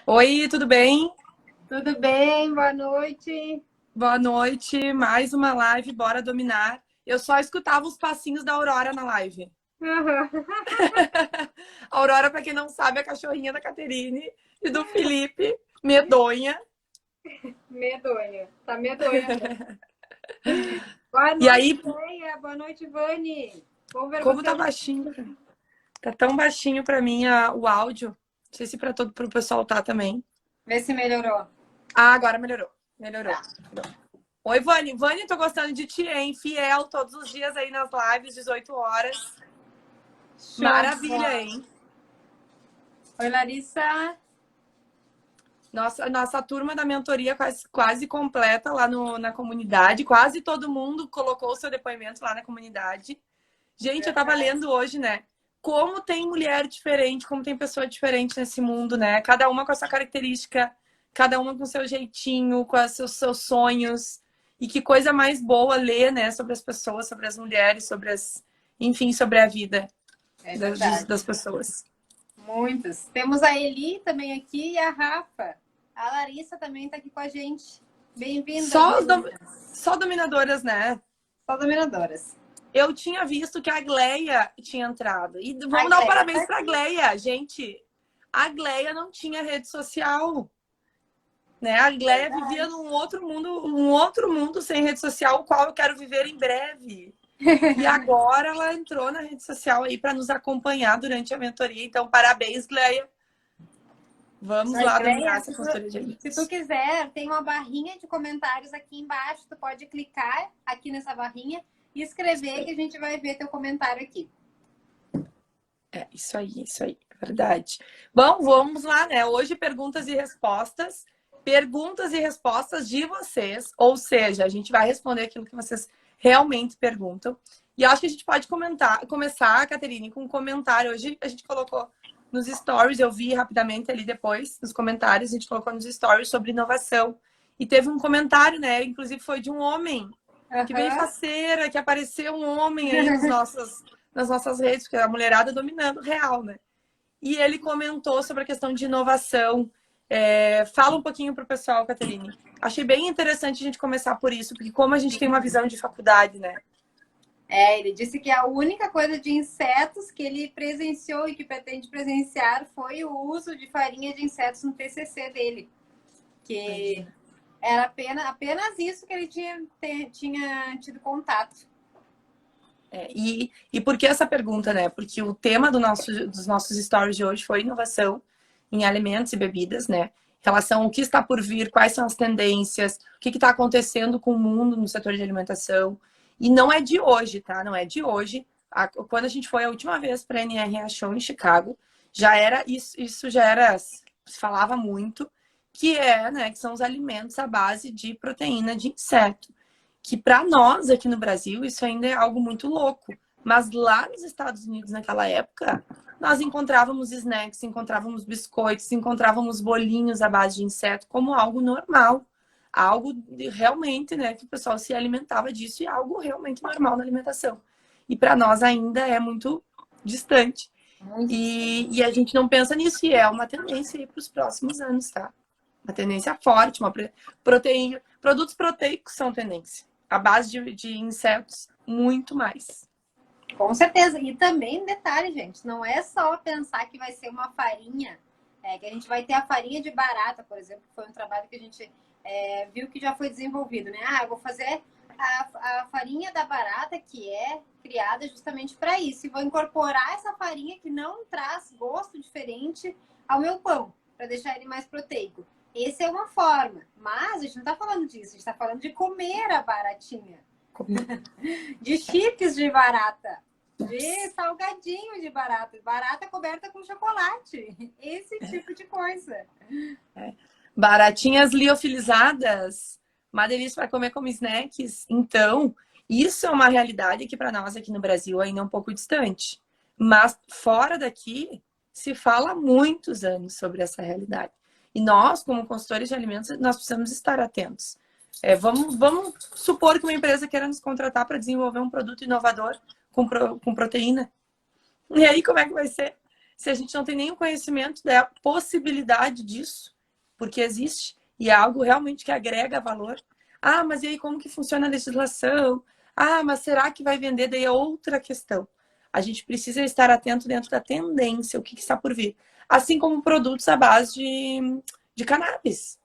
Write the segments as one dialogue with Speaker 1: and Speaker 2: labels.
Speaker 1: Oi, tudo bem?
Speaker 2: Tudo bem? Boa noite.
Speaker 1: Boa noite. Mais uma live, bora dominar. Eu só escutava os passinhos da Aurora na live. A Aurora, para quem não sabe, é a cachorrinha da Caterine e do Felipe, medonha.
Speaker 2: Medonha. Tá medonha mesmo. Boa
Speaker 1: E
Speaker 2: noite,
Speaker 1: aí,
Speaker 2: Leia. Boa noite, Vani. Vamos ver
Speaker 1: como
Speaker 2: você
Speaker 1: tá
Speaker 2: ao
Speaker 1: baixinho,
Speaker 2: vivo.
Speaker 1: tá tão baixinho para mim o áudio. Não sei se para todo pro pessoal tá também.
Speaker 2: Vê se melhorou.
Speaker 1: Ah, agora melhorou. Melhorou.
Speaker 2: Tá.
Speaker 1: Oi, Vani. Vani, tô gostando de ti, hein? Fiel todos os dias aí nas lives, 18 horas.
Speaker 2: Show de
Speaker 1: Maravilha,
Speaker 2: bola.
Speaker 1: hein?
Speaker 2: Oi, Larissa.
Speaker 1: Nossa turma da mentoria quase completa lá na comunidade. Quase todo mundo colocou o seu depoimento lá na comunidade. Gente, eu tava lendo hoje, né? Como tem mulher diferente, como tem pessoa diferente nesse mundo, né? Cada uma com a sua característica, cada uma com o seu jeitinho, com os seus sonhos. E que coisa mais boa ler, né? Sobre as pessoas, sobre as mulheres, enfim, sobre a vida
Speaker 2: É
Speaker 1: das
Speaker 2: verdade.
Speaker 1: pessoas.
Speaker 2: Muitas. Temos a Eli também aqui e a Rafa. A Larissa também tá aqui com a gente. Bem-vindas,
Speaker 1: Só,
Speaker 2: meninas.
Speaker 1: só dominadoras, né?
Speaker 2: Só dominadoras.
Speaker 1: Eu tinha visto que a Gleia tinha entrado. E
Speaker 2: A
Speaker 1: vamos dar um
Speaker 2: Gleia tá
Speaker 1: parabéns para a
Speaker 2: aqui.
Speaker 1: Gleia, gente. A Gleia não tinha rede social, né? A Gleia vivia
Speaker 2: Verdade.
Speaker 1: um outro mundo sem rede social, o qual eu quero viver em breve. E agora ela entrou na rede social aí para nos acompanhar durante a mentoria. Então, parabéns, Gleia.
Speaker 2: Isso
Speaker 1: Vamos
Speaker 2: aí,
Speaker 1: lá dominar
Speaker 2: Gleia,
Speaker 1: essa consultoria de
Speaker 2: se tu
Speaker 1: alimentos.
Speaker 2: quiser, tem uma barrinha de comentários aqui embaixo. Tu pode clicar aqui nessa barrinha e escrever que a gente vai ver teu comentário aqui.
Speaker 1: Isso aí, verdade. Bom, vamos lá, né? Hoje perguntas e respostas de vocês, ou seja, a gente vai responder aquilo que vocês realmente perguntam. E eu acho que a gente pode começar, Caterine, com um comentário. Hoje a gente colocou nos stories, eu vi rapidamente ali depois, nos comentários, a gente colocou nos stories sobre inovação. E teve um comentário, né? Inclusive foi de um homem, que bem
Speaker 2: Aham.
Speaker 1: faceira, que apareceu um homem aí nas nossas redes, porque a mulherada dominando real, né? E ele comentou sobre a questão de inovação. Fala um pouquinho para o pessoal, Caterine. Achei bem interessante a gente começar por isso, porque como a gente tem uma visão de faculdade, né?
Speaker 2: Ele disse que a única coisa de insetos que ele presenciou e que pretende presenciar foi o uso de farinha de insetos no TCC dele. Que
Speaker 1: Imagina.
Speaker 2: era apenas isso que ele tinha tido contato.
Speaker 1: E por que essa pergunta, né? Porque o tema dos nossos stories de hoje foi inovação em alimentos e bebidas, né? Em relação ao que está por vir, quais são as tendências, o que está acontecendo com o mundo no setor de alimentação. E não é de hoje, tá? Não é de hoje. Quando a gente foi a última vez para a NRA Show em Chicago, já era isso já era, se falava muito, né, que são os alimentos à base de proteína de inseto, que para nós aqui no Brasil isso ainda é algo muito louco. Mas lá nos Estados Unidos, naquela época, nós encontrávamos snacks, encontrávamos biscoitos, encontrávamos bolinhos à base de inseto como algo normal. Algo realmente, né, que o pessoal se alimentava disso e algo realmente normal na alimentação. E para nós ainda é muito distante.
Speaker 2: Muito
Speaker 1: E
Speaker 2: distante.
Speaker 1: a gente não pensa nisso, e é uma tendência para os próximos anos, tá? Uma tendência forte, proteína. Produtos proteicos são tendência. A base de insetos, muito mais.
Speaker 2: Com certeza. E também, detalhe, gente, não é só pensar que vai ser uma farinha, que a gente vai ter a farinha de barata, por exemplo, que foi um trabalho que a gente viu que já foi desenvolvido, né? Eu vou fazer a farinha da barata, que é criada justamente para isso, e vou incorporar essa farinha que não traz gosto diferente ao meu pão, para deixar ele mais proteico. Essa é uma forma, mas a gente não está falando disso, a gente está falando de comer a baratinha, de chips de barata, de salgadinho de barata, barata coberta com chocolate, esse tipo de coisa.
Speaker 1: Baratinhas liofilizadas, uma delícia para comer como snacks. Então, isso é uma realidade que para nós aqui no Brasil ainda é um pouco distante. Mas fora daqui, se fala há muitos anos sobre essa realidade. E nós, como consultores de alimentos, nós precisamos estar atentos. Vamos supor que uma empresa queira nos contratar para desenvolver um produto inovador com proteína. E aí, como é que vai ser? Se a gente não tem nenhum conhecimento da possibilidade disso, porque existe e é algo realmente que agrega valor. Ah, mas e aí como que funciona a legislação? Ah, mas será que vai vender? Daí é outra questão. A gente precisa estar atento dentro da tendência, o que está por vir. Assim como produtos à base de cannabis.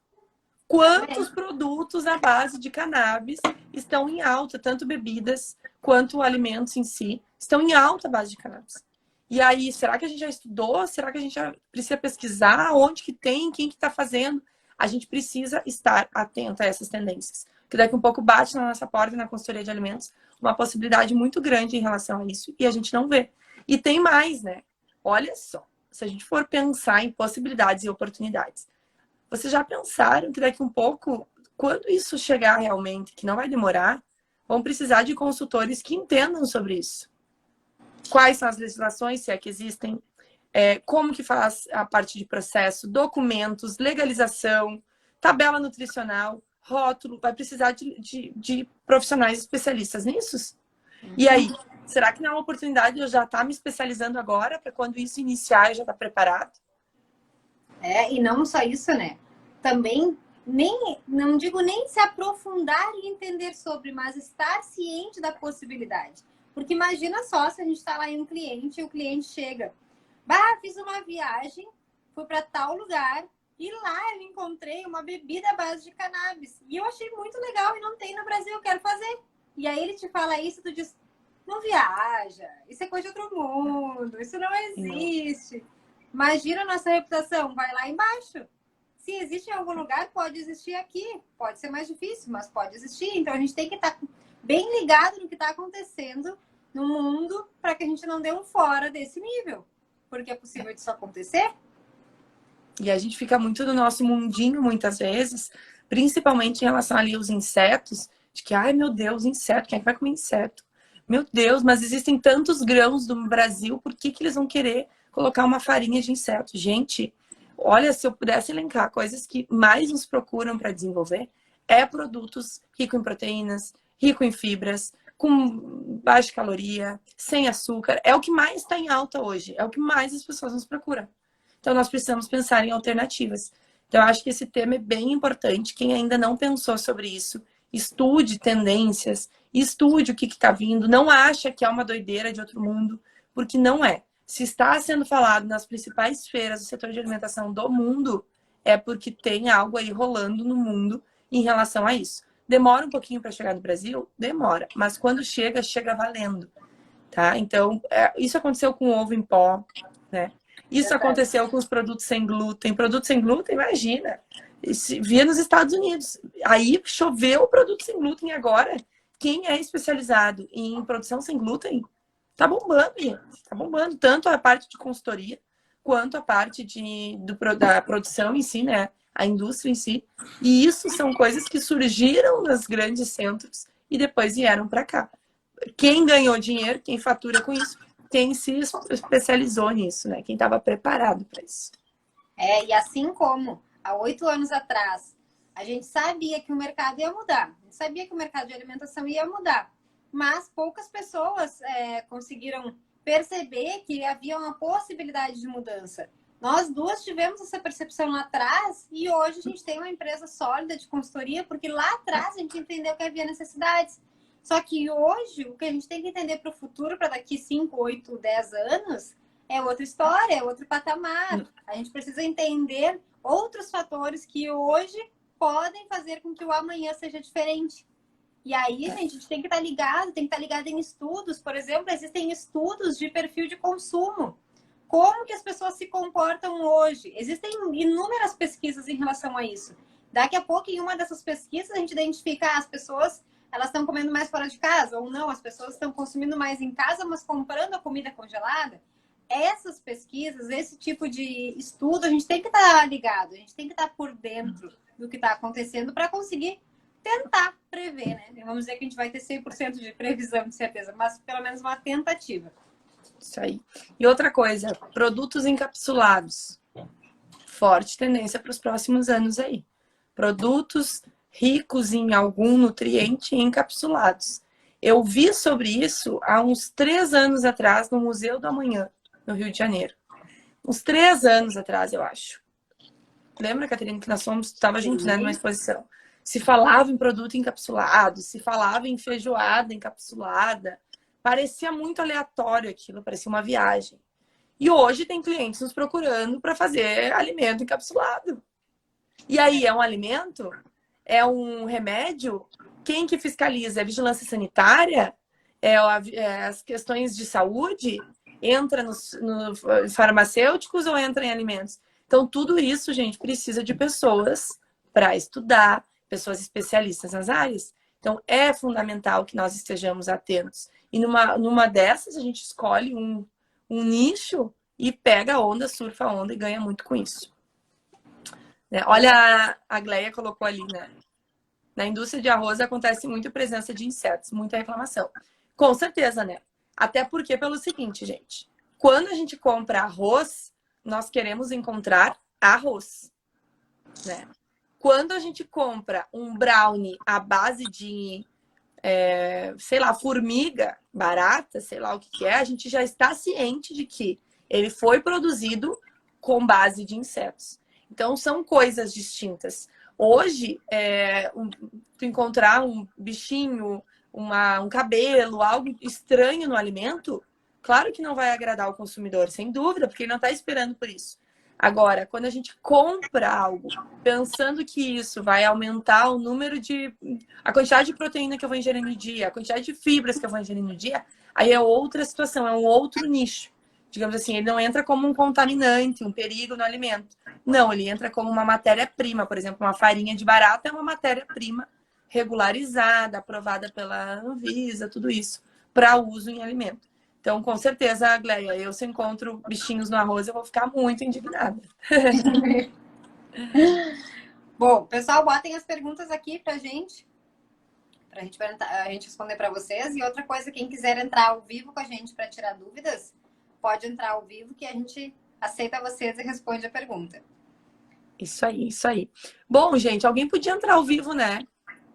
Speaker 1: Quantos produtos à base de cannabis estão em alta, tanto bebidas quanto alimentos em si, estão em alta à base de cannabis. E aí, será que a gente já estudou? Será que a gente já precisa pesquisar? Onde que tem? Quem que está fazendo? A gente precisa estar atento a essas tendências. Que daqui um pouco bate na nossa porta, na consultoria de alimentos, uma possibilidade muito grande em relação a isso, e a gente não vê. E tem mais, né? Olha só, se a gente for pensar em possibilidades e oportunidades, vocês já pensaram que daqui um pouco, quando isso chegar realmente, que não vai demorar, vão precisar de consultores que entendam sobre isso? Quais são as legislações, se é que existem, como que faz a parte de processo, documentos, legalização, tabela nutricional, rótulo, vai precisar de profissionais especialistas nisso. E aí, será que não é uma oportunidade de eu já estar me especializando agora, para quando isso iniciar eu já estar preparado?
Speaker 2: E não só isso, né? Também, não digo nem se aprofundar e entender sobre, mas estar ciente da possibilidade. Porque imagina só se a gente está lá em um cliente e o cliente chega. Fiz uma viagem, fui para tal lugar e lá eu encontrei uma bebida à base de cannabis. E eu achei muito legal e não tem no Brasil, eu quero fazer. E aí ele te fala isso, tu diz, não viaja, isso é coisa de outro mundo, isso não existe. Não. Imagina a nossa reputação, vai lá embaixo. Se existe em algum lugar, pode existir aqui. Pode ser mais difícil, mas pode existir. Então a gente tem que estar bem ligado no que está acontecendo no mundo para que a gente não dê um fora desse nível. Porque é possível disso acontecer.
Speaker 1: E a gente fica muito no nosso mundinho, muitas vezes, principalmente em relação ali aos insetos, de que, ai meu Deus, inseto, quem é que vai comer inseto? Meu Deus, mas existem tantos grãos no Brasil, por que eles vão querer colocar uma farinha de inseto? Gente, olha, se eu pudesse elencar coisas que mais nos procuram para desenvolver, produtos ricos em proteínas, rico em fibras, com baixa caloria, sem açúcar. É o que mais está em alta hoje, é o que mais as pessoas nos procuram. Então, nós precisamos pensar em alternativas. Então, eu acho que esse tema é bem importante. Quem ainda não pensou sobre isso, estude tendências, estude o que está vindo. Não acha que é uma doideira de outro mundo, porque não é. Se está sendo falado nas principais feiras do setor de alimentação do mundo, é porque tem algo aí rolando no mundo em relação a isso. Demora um pouquinho para chegar no Brasil? Demora. Mas quando chega, chega valendo. Tá? Então, isso aconteceu com o ovo em pó, né? Isso aconteceu com os produtos sem glúten. Produto sem glúten, imagina. Via nos Estados Unidos. Aí choveu o produto sem glúten agora. Quem é especializado em produção sem glúten tá bombando, gente. Tá bombando. Tanto a parte de consultoria, quanto a parte da produção em si, né? A indústria em si. E isso são coisas que surgiram nos grandes centros e depois vieram para cá. Quem ganhou dinheiro, quem fatura com isso, quem se especializou nisso, né? Quem estava preparado para isso.
Speaker 2: E assim como há 8 anos atrás, a gente sabia que o mercado ia mudar. A gente sabia que o mercado de alimentação ia mudar. Mas poucas pessoas conseguiram perceber que havia uma possibilidade de mudança. Nós duas tivemos essa percepção lá atrás e hoje a gente tem uma empresa sólida de consultoria, porque lá atrás a gente entendeu que havia necessidades. Só que hoje, o que a gente tem que entender para o futuro, para daqui 5, 8, 10 anos, é outra história, é outro patamar. A gente precisa entender outros fatores que hoje podem fazer com que o amanhã seja diferente. E aí, gente, a gente tem que estar ligado, tem que estar ligado em estudos. Por exemplo, existem estudos de perfil de consumo. Como que as pessoas se comportam hoje? Existem inúmeras pesquisas em relação a isso. Daqui a pouco, em uma dessas pesquisas, a gente identifica as pessoas, elas estão comendo mais fora de casa ou não, as pessoas estão consumindo mais em casa, mas comprando a comida congelada. Essas pesquisas, esse tipo de estudo, a gente tem que estar ligado, a gente tem que estar por dentro do que está acontecendo para conseguir tentar prever, né? Vamos dizer que a gente vai ter 100% de previsão, de certeza, mas pelo menos uma tentativa.
Speaker 1: Isso aí. E outra coisa, produtos encapsulados. Forte tendência para os próximos anos aí. Produtos ricos em algum nutriente encapsulados. Eu vi sobre isso há uns 3 anos atrás no Museu do Amanhã, no Rio de Janeiro. Uns 3 anos atrás, eu acho. Lembra, Catarina, que nós estava juntos, né, numa
Speaker 2: Sim.
Speaker 1: exposição. Se falava em produto encapsulado, se falava em feijoada encapsulada. Parecia muito aleatório aquilo, parecia uma viagem. E hoje tem clientes nos procurando para fazer alimento encapsulado. E aí, é um alimento? É um remédio? Quem que fiscaliza? É a vigilância sanitária? É as questões de saúde? Entra nos farmacêuticos ou entra em alimentos? Então, tudo isso, gente, precisa de pessoas para estudar, pessoas especialistas nas áreas. Então, é fundamental que nós estejamos atentos. E numa dessas, a gente escolhe um nicho e pega a onda, surfa a onda e ganha muito com isso. Né? Olha, a Gleia colocou ali, né? Na indústria de arroz acontece muita presença de insetos, muita reclamação. Com certeza, né? Até porque pelo seguinte, gente. Quando a gente compra arroz, nós queremos encontrar arroz, né? Quando a gente compra um brownie à base de, sei lá, formiga, barata, sei lá o que é, a gente já está ciente de que ele foi produzido com base de insetos. Então, são coisas distintas. Hoje, tu encontrar um bichinho, um cabelo, algo estranho no alimento, claro que não vai agradar o consumidor, sem dúvida, porque ele não está esperando por isso. Agora, quando a gente compra algo pensando que isso vai aumentar o número a quantidade de proteína que eu vou ingerir no dia, a quantidade de fibras que eu vou ingerir no dia, aí é outra situação, é um outro nicho. Digamos assim, ele não entra como um contaminante, um perigo no alimento. Não, ele entra como uma matéria-prima. Por exemplo, uma farinha de barata é uma matéria-prima regularizada, aprovada pela Anvisa, tudo isso, para uso em alimento. Então, com certeza, Gleia, eu se encontro bichinhos no arroz, eu vou ficar muito indignada.
Speaker 2: Bom, pessoal, botem as perguntas aqui pra gente a gente responder para vocês. E outra coisa, quem quiser entrar ao vivo com a gente para tirar dúvidas, pode entrar ao vivo que a gente aceita vocês e responde a pergunta.
Speaker 1: Isso aí, isso aí. Bom, gente, alguém podia entrar ao vivo, né?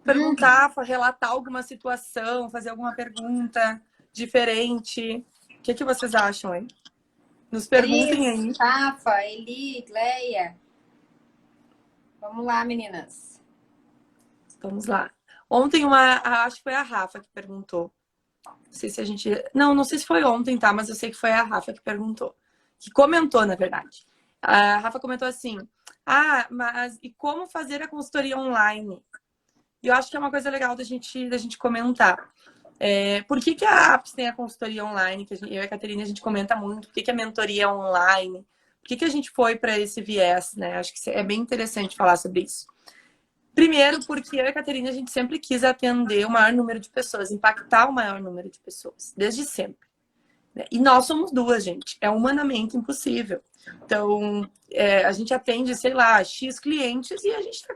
Speaker 1: Perguntar, relatar alguma situação, fazer alguma pergunta diferente. O que vocês acham, hein? Nos perguntem aí.
Speaker 2: Rafa, Eli, Gleia. Vamos lá, meninas.
Speaker 1: Vamos lá. Ontem acho que foi a Rafa que perguntou. Não sei se a gente... Não sei se foi ontem, tá? Mas eu sei que foi a Rafa que perguntou. Que comentou, na verdade. A Rafa comentou assim: mas e como fazer a consultoria online? E eu acho que é uma coisa legal da gente comentar. Por que a APS tem a consultoria online? Que eu e a Catarina, a gente comenta muito. Por que a mentoria é online? Por que a gente foi para esse viés, né? Acho que é bem interessante falar sobre isso. Primeiro, porque eu e a Catarina, a gente sempre quis atender o maior número de pessoas, impactar o maior número de pessoas, desde sempre. E nós somos duas, gente. É humanamente impossível. Então, a gente atende, sei lá, X clientes e a gente está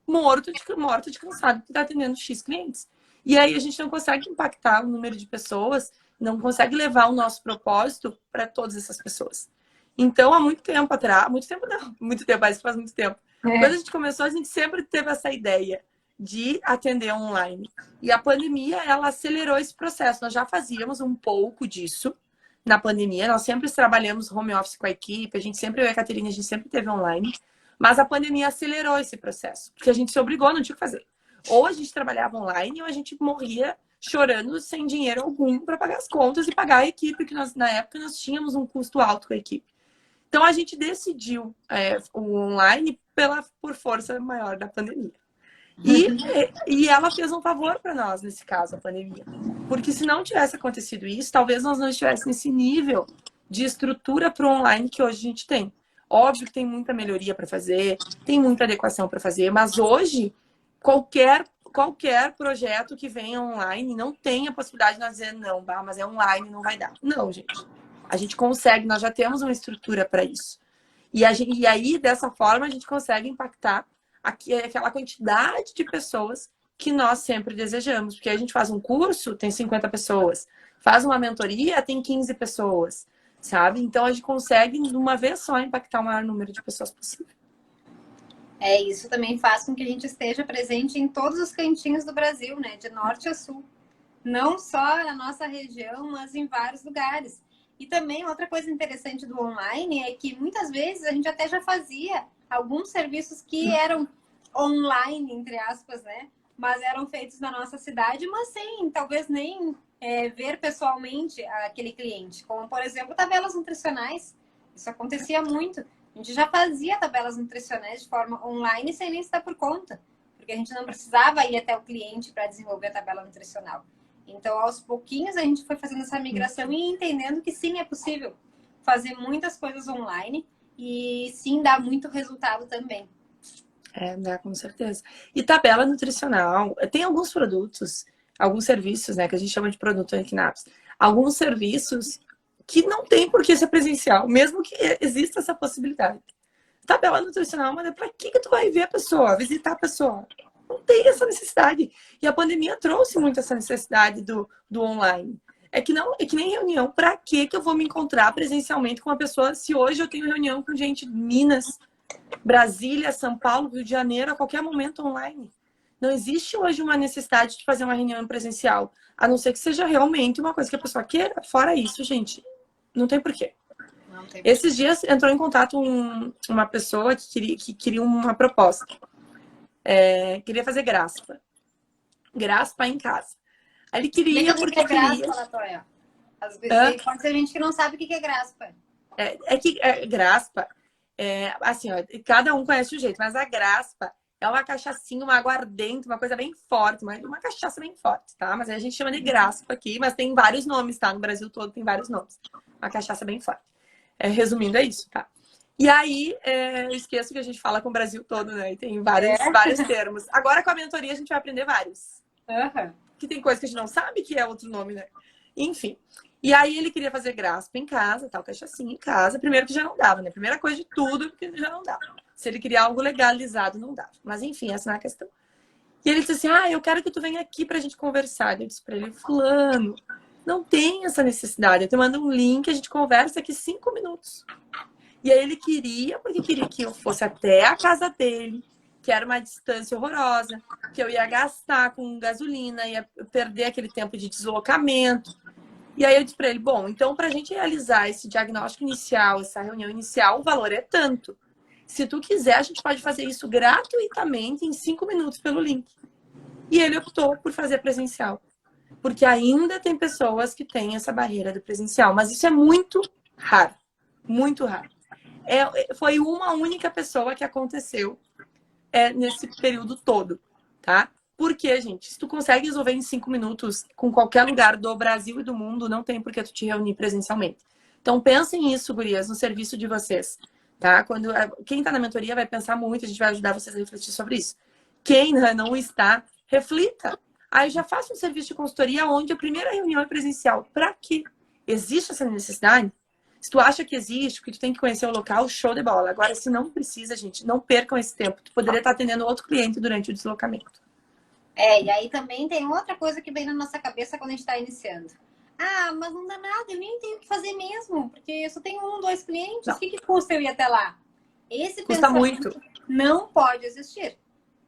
Speaker 1: morto de cansado que está atendendo X clientes. E aí a gente não consegue impactar o número de pessoas, não consegue levar o nosso propósito para todas essas pessoas. Então, há muito tempo atrás, muito tempo não, muito tempo, parece que faz muito tempo. Quando a gente começou, a gente sempre teve essa ideia de atender online. E a pandemia, ela acelerou esse processo. Nós já fazíamos um pouco disso na pandemia. Nós sempre trabalhamos home office com a equipe. A gente sempre, eu e a Catarina, a gente sempre teve online. Mas a pandemia acelerou esse processo. Porque a gente se obrigou, não tinha o que fazer. Ou a gente trabalhava online ou a gente morria chorando sem dinheiro algum para pagar as contas e pagar a equipe, que na época nós tínhamos um custo alto com a equipe. Então a gente decidiu o online por força maior da pandemia. E ela fez um favor para nós, nesse caso, a pandemia. Porque se não tivesse acontecido isso, talvez nós não estivéssemos nesse nível de estrutura para o online que hoje a gente tem. Óbvio que tem muita melhoria para fazer, tem muita adequação para fazer, mas hoje, qualquer projeto que venha online não tem a possibilidade de nós dizer, não, mas é online, não vai dar. Não, gente. A gente consegue, nós já temos uma estrutura para isso. E aí, dessa forma, a gente consegue impactar aquela quantidade de pessoas que nós sempre desejamos. Porque a gente faz um curso, tem 50 pessoas. Faz uma mentoria, tem 15 pessoas. Sabe? Então, a gente consegue, de uma vez só, impactar o maior número de pessoas possível.
Speaker 2: Isso também faz com que a gente esteja presente em todos os cantinhos do Brasil, né? De norte a sul. Não só na nossa região, mas em vários lugares. E também, outra coisa interessante do online é que muitas vezes a gente até já fazia alguns serviços que eram online, entre aspas, né? Mas eram feitos na nossa cidade, mas sem, talvez nem ver pessoalmente aquele cliente. Como, por exemplo, tabelas nutricionais. Isso acontecia muito. A gente já fazia tabelas nutricionais de forma online sem nem se dar por conta. Porque a gente não precisava ir até o cliente para desenvolver a tabela nutricional. Então, aos pouquinhos, a gente foi fazendo essa migração e entendendo que sim, é possível fazer muitas coisas online e sim dá muito resultado também.
Speaker 1: Dá, com certeza. E tabela nutricional, tem alguns produtos, alguns serviços, né, que a gente chama de produto Equinaps. Alguns serviços que não tem por que ser presencial, mesmo que exista essa possibilidade. Tabela nutricional, mas pra que tu vai ver a pessoa, visitar a pessoa? Não tem essa necessidade. E a pandemia trouxe muito essa necessidade do online. É que nem reunião. Pra que eu vou me encontrar presencialmente com uma pessoa se hoje eu tenho reunião com gente de Minas, Brasília, São Paulo, Rio de Janeiro, a qualquer momento online? Não existe hoje uma necessidade de fazer uma reunião presencial, a não ser que seja realmente uma coisa que a pessoa queira. Fora isso, gente, não tem porquê. Esses dias entrou em contato uma pessoa que queria uma proposta. Queria fazer graspa. Graspa em casa. Aí ele queria porque queria.
Speaker 2: Graspa, às vezes pode ser gente que não sabe o que é graspa.
Speaker 1: Graspa, assim, ó, cada um conhece o jeito, mas a graspa é uma cachaçinha, uma aguardente, uma coisa bem forte, uma cachaça bem forte, tá? Mas aí a gente chama de graspa aqui, mas tem vários nomes, tá? No Brasil todo tem vários nomes. Uma cachaça bem forte. Resumindo, é isso, tá? E aí, eu esqueço que a gente fala com o Brasil todo, né? E tem vários termos. Agora, com a mentoria, a gente vai aprender vários. Que tem coisa que a gente não sabe que é outro nome, né? Enfim. E aí, ele queria fazer graspa em casa, tal, cachaçinha em casa. Primeiro que já não dava, né? Primeira coisa de tudo, que já não dava. Se ele queria algo legalizado, não dava. Mas, enfim, essa não é a questão. E ele disse assim, eu quero que tu venha aqui pra gente conversar. Eu disse pra ele, fulano, não tem essa necessidade. Eu te mando um link, a gente conversa aqui 5 minutos. E aí ele porque queria que eu fosse até a casa dele, que era uma distância horrorosa, que eu ia gastar com gasolina, ia perder aquele tempo de deslocamento. E aí eu disse para ele, bom, então para a gente realizar esse diagnóstico inicial, essa reunião inicial, o valor é tanto. Se tu quiser, a gente pode fazer isso gratuitamente em 5 minutos pelo link. E ele optou por fazer presencial. Porque ainda tem pessoas que têm essa barreira do presencial. Mas isso é muito raro. Muito raro. Foi uma única pessoa que aconteceu nesse período todo, tá? Porque, gente, se tu consegue resolver em 5 minutos com qualquer lugar do Brasil e do mundo, não tem por que tu te reunir presencialmente. Então, pensem nisso, gurias, no serviço de vocês, tá? Quem tá na mentoria vai pensar muito, a gente vai ajudar vocês a refletir sobre isso. Quem não está, reflita. Aí já faça um serviço de consultoria onde a primeira reunião é presencial. Para quê? Existe essa necessidade? Se tu acha que existe, que tu tem que conhecer o local, show de bola. Agora, se não precisa, gente, não percam esse tempo. Tu poderia estar atendendo outro cliente durante o deslocamento.
Speaker 2: E aí também tem outra coisa que vem na nossa cabeça quando a gente está iniciando. Mas não dá nada, eu nem tenho o que fazer mesmo, porque eu só tenho 1, 2 clientes, o que custa eu ir até lá? Esse
Speaker 1: custa muito.
Speaker 2: Não pode existir.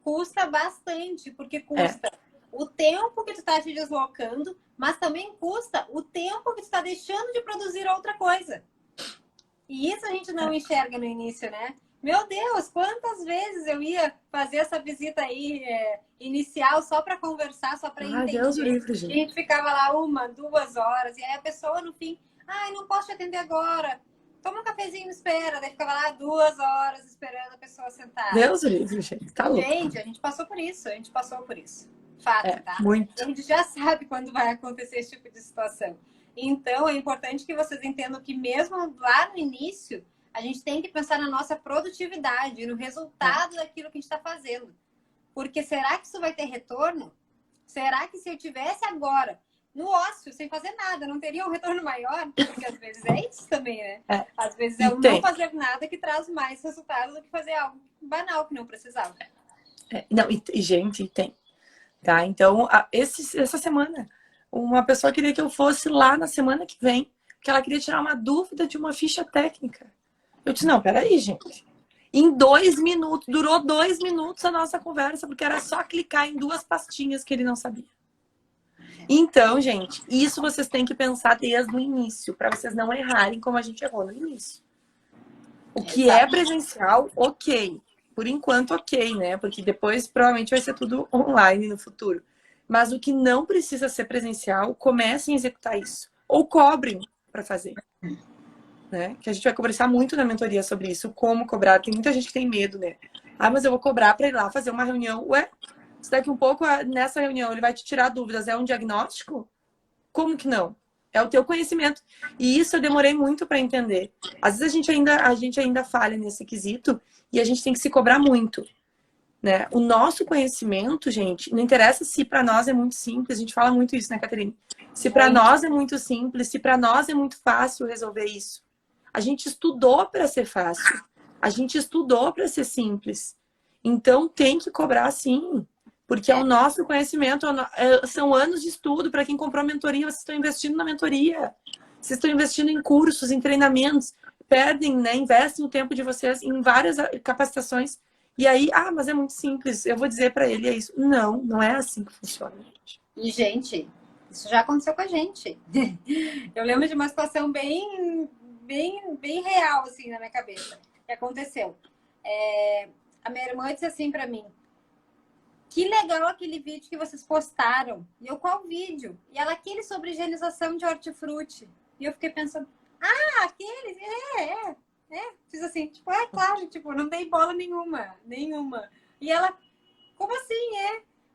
Speaker 2: Custa bastante, porque custa o tempo que tu está te deslocando, mas também custa o tempo que tu está deixando de produzir outra coisa. E isso a gente não enxerga no início, né? Meu Deus, quantas vezes eu ia fazer essa visita aí inicial só para conversar, só para entender.
Speaker 1: Deus livre, gente.
Speaker 2: A gente ficava lá 1, 2 horas, e aí a pessoa no fim, não posso te atender agora. Toma um cafezinho e espera. Daí ficava lá 2 horas esperando a pessoa sentar.
Speaker 1: Deus livre, gente. Tá louco.
Speaker 2: Gente, a gente passou por isso. Fato, tá?
Speaker 1: Muito.
Speaker 2: A gente já sabe quando vai acontecer esse tipo de situação. Então, é importante que vocês entendam que mesmo lá no início, a gente tem que pensar na nossa produtividade, no resultado daquilo que a gente está fazendo. Porque será que isso vai ter retorno? Será que se eu tivesse agora no ócio, sem fazer nada, não teria um retorno maior? Porque às vezes é isso também, né? Às vezes é o não fazer nada que traz mais resultado do que fazer algo banal que não precisava.
Speaker 1: Não, gente, tem. Tá? Então, essa semana, uma pessoa queria que eu fosse lá na semana que vem, porque ela queria tirar uma dúvida de uma ficha técnica. Eu disse, não, peraí, gente. Em 2 minutos, durou 2 minutos a nossa conversa, porque era só clicar em 2 pastinhas que ele não sabia. Então, gente, isso vocês têm que pensar desde o início, para vocês não errarem como a gente errou no início. O que é
Speaker 2: Exato.
Speaker 1: presencial, ok. Por enquanto, ok, né? Porque depois provavelmente vai ser tudo online no futuro. Mas o que não precisa ser presencial, comecem a executar isso. Ou cobrem para fazer. Né? Que a gente vai conversar muito na mentoria sobre isso, como cobrar. Tem muita gente que tem medo, né? Ah, mas eu vou cobrar para ir lá fazer uma reunião. Ué, se daqui um pouco, nessa reunião, ele vai te tirar dúvidas, é um diagnóstico? Como que não? É o teu conhecimento. E isso eu demorei muito para entender. Às vezes a gente ainda falha nesse quesito e a gente tem que se cobrar muito. Né? O nosso conhecimento, gente, não interessa se para nós é muito simples, a gente fala muito isso, né, Caterine? Se para
Speaker 2: Muito.
Speaker 1: nós é muito simples, se para nós é muito fácil resolver isso. A gente estudou para ser fácil. A gente estudou para ser simples. Então tem que cobrar sim. Porque é o nosso conhecimento, são anos de estudo. Para quem comprou mentoria, vocês estão investindo na mentoria. Vocês estão investindo em cursos, em treinamentos. Perdem, né? Investem o tempo de vocês em várias capacitações. E aí, mas é muito simples. Eu vou dizer para ele, é isso. Não, não é assim que funciona, gente.
Speaker 2: E, gente, isso já aconteceu com a gente. Eu lembro de uma situação bem real, assim, na minha cabeça. Que aconteceu. A minha irmã disse assim para mim: que legal aquele vídeo que vocês postaram. E eu, qual vídeo? E ela, aquele sobre higienização de hortifruti. E eu fiquei pensando, aqueles? Fiz assim, tipo, claro, tipo, não dei bola nenhuma. E ela, como assim,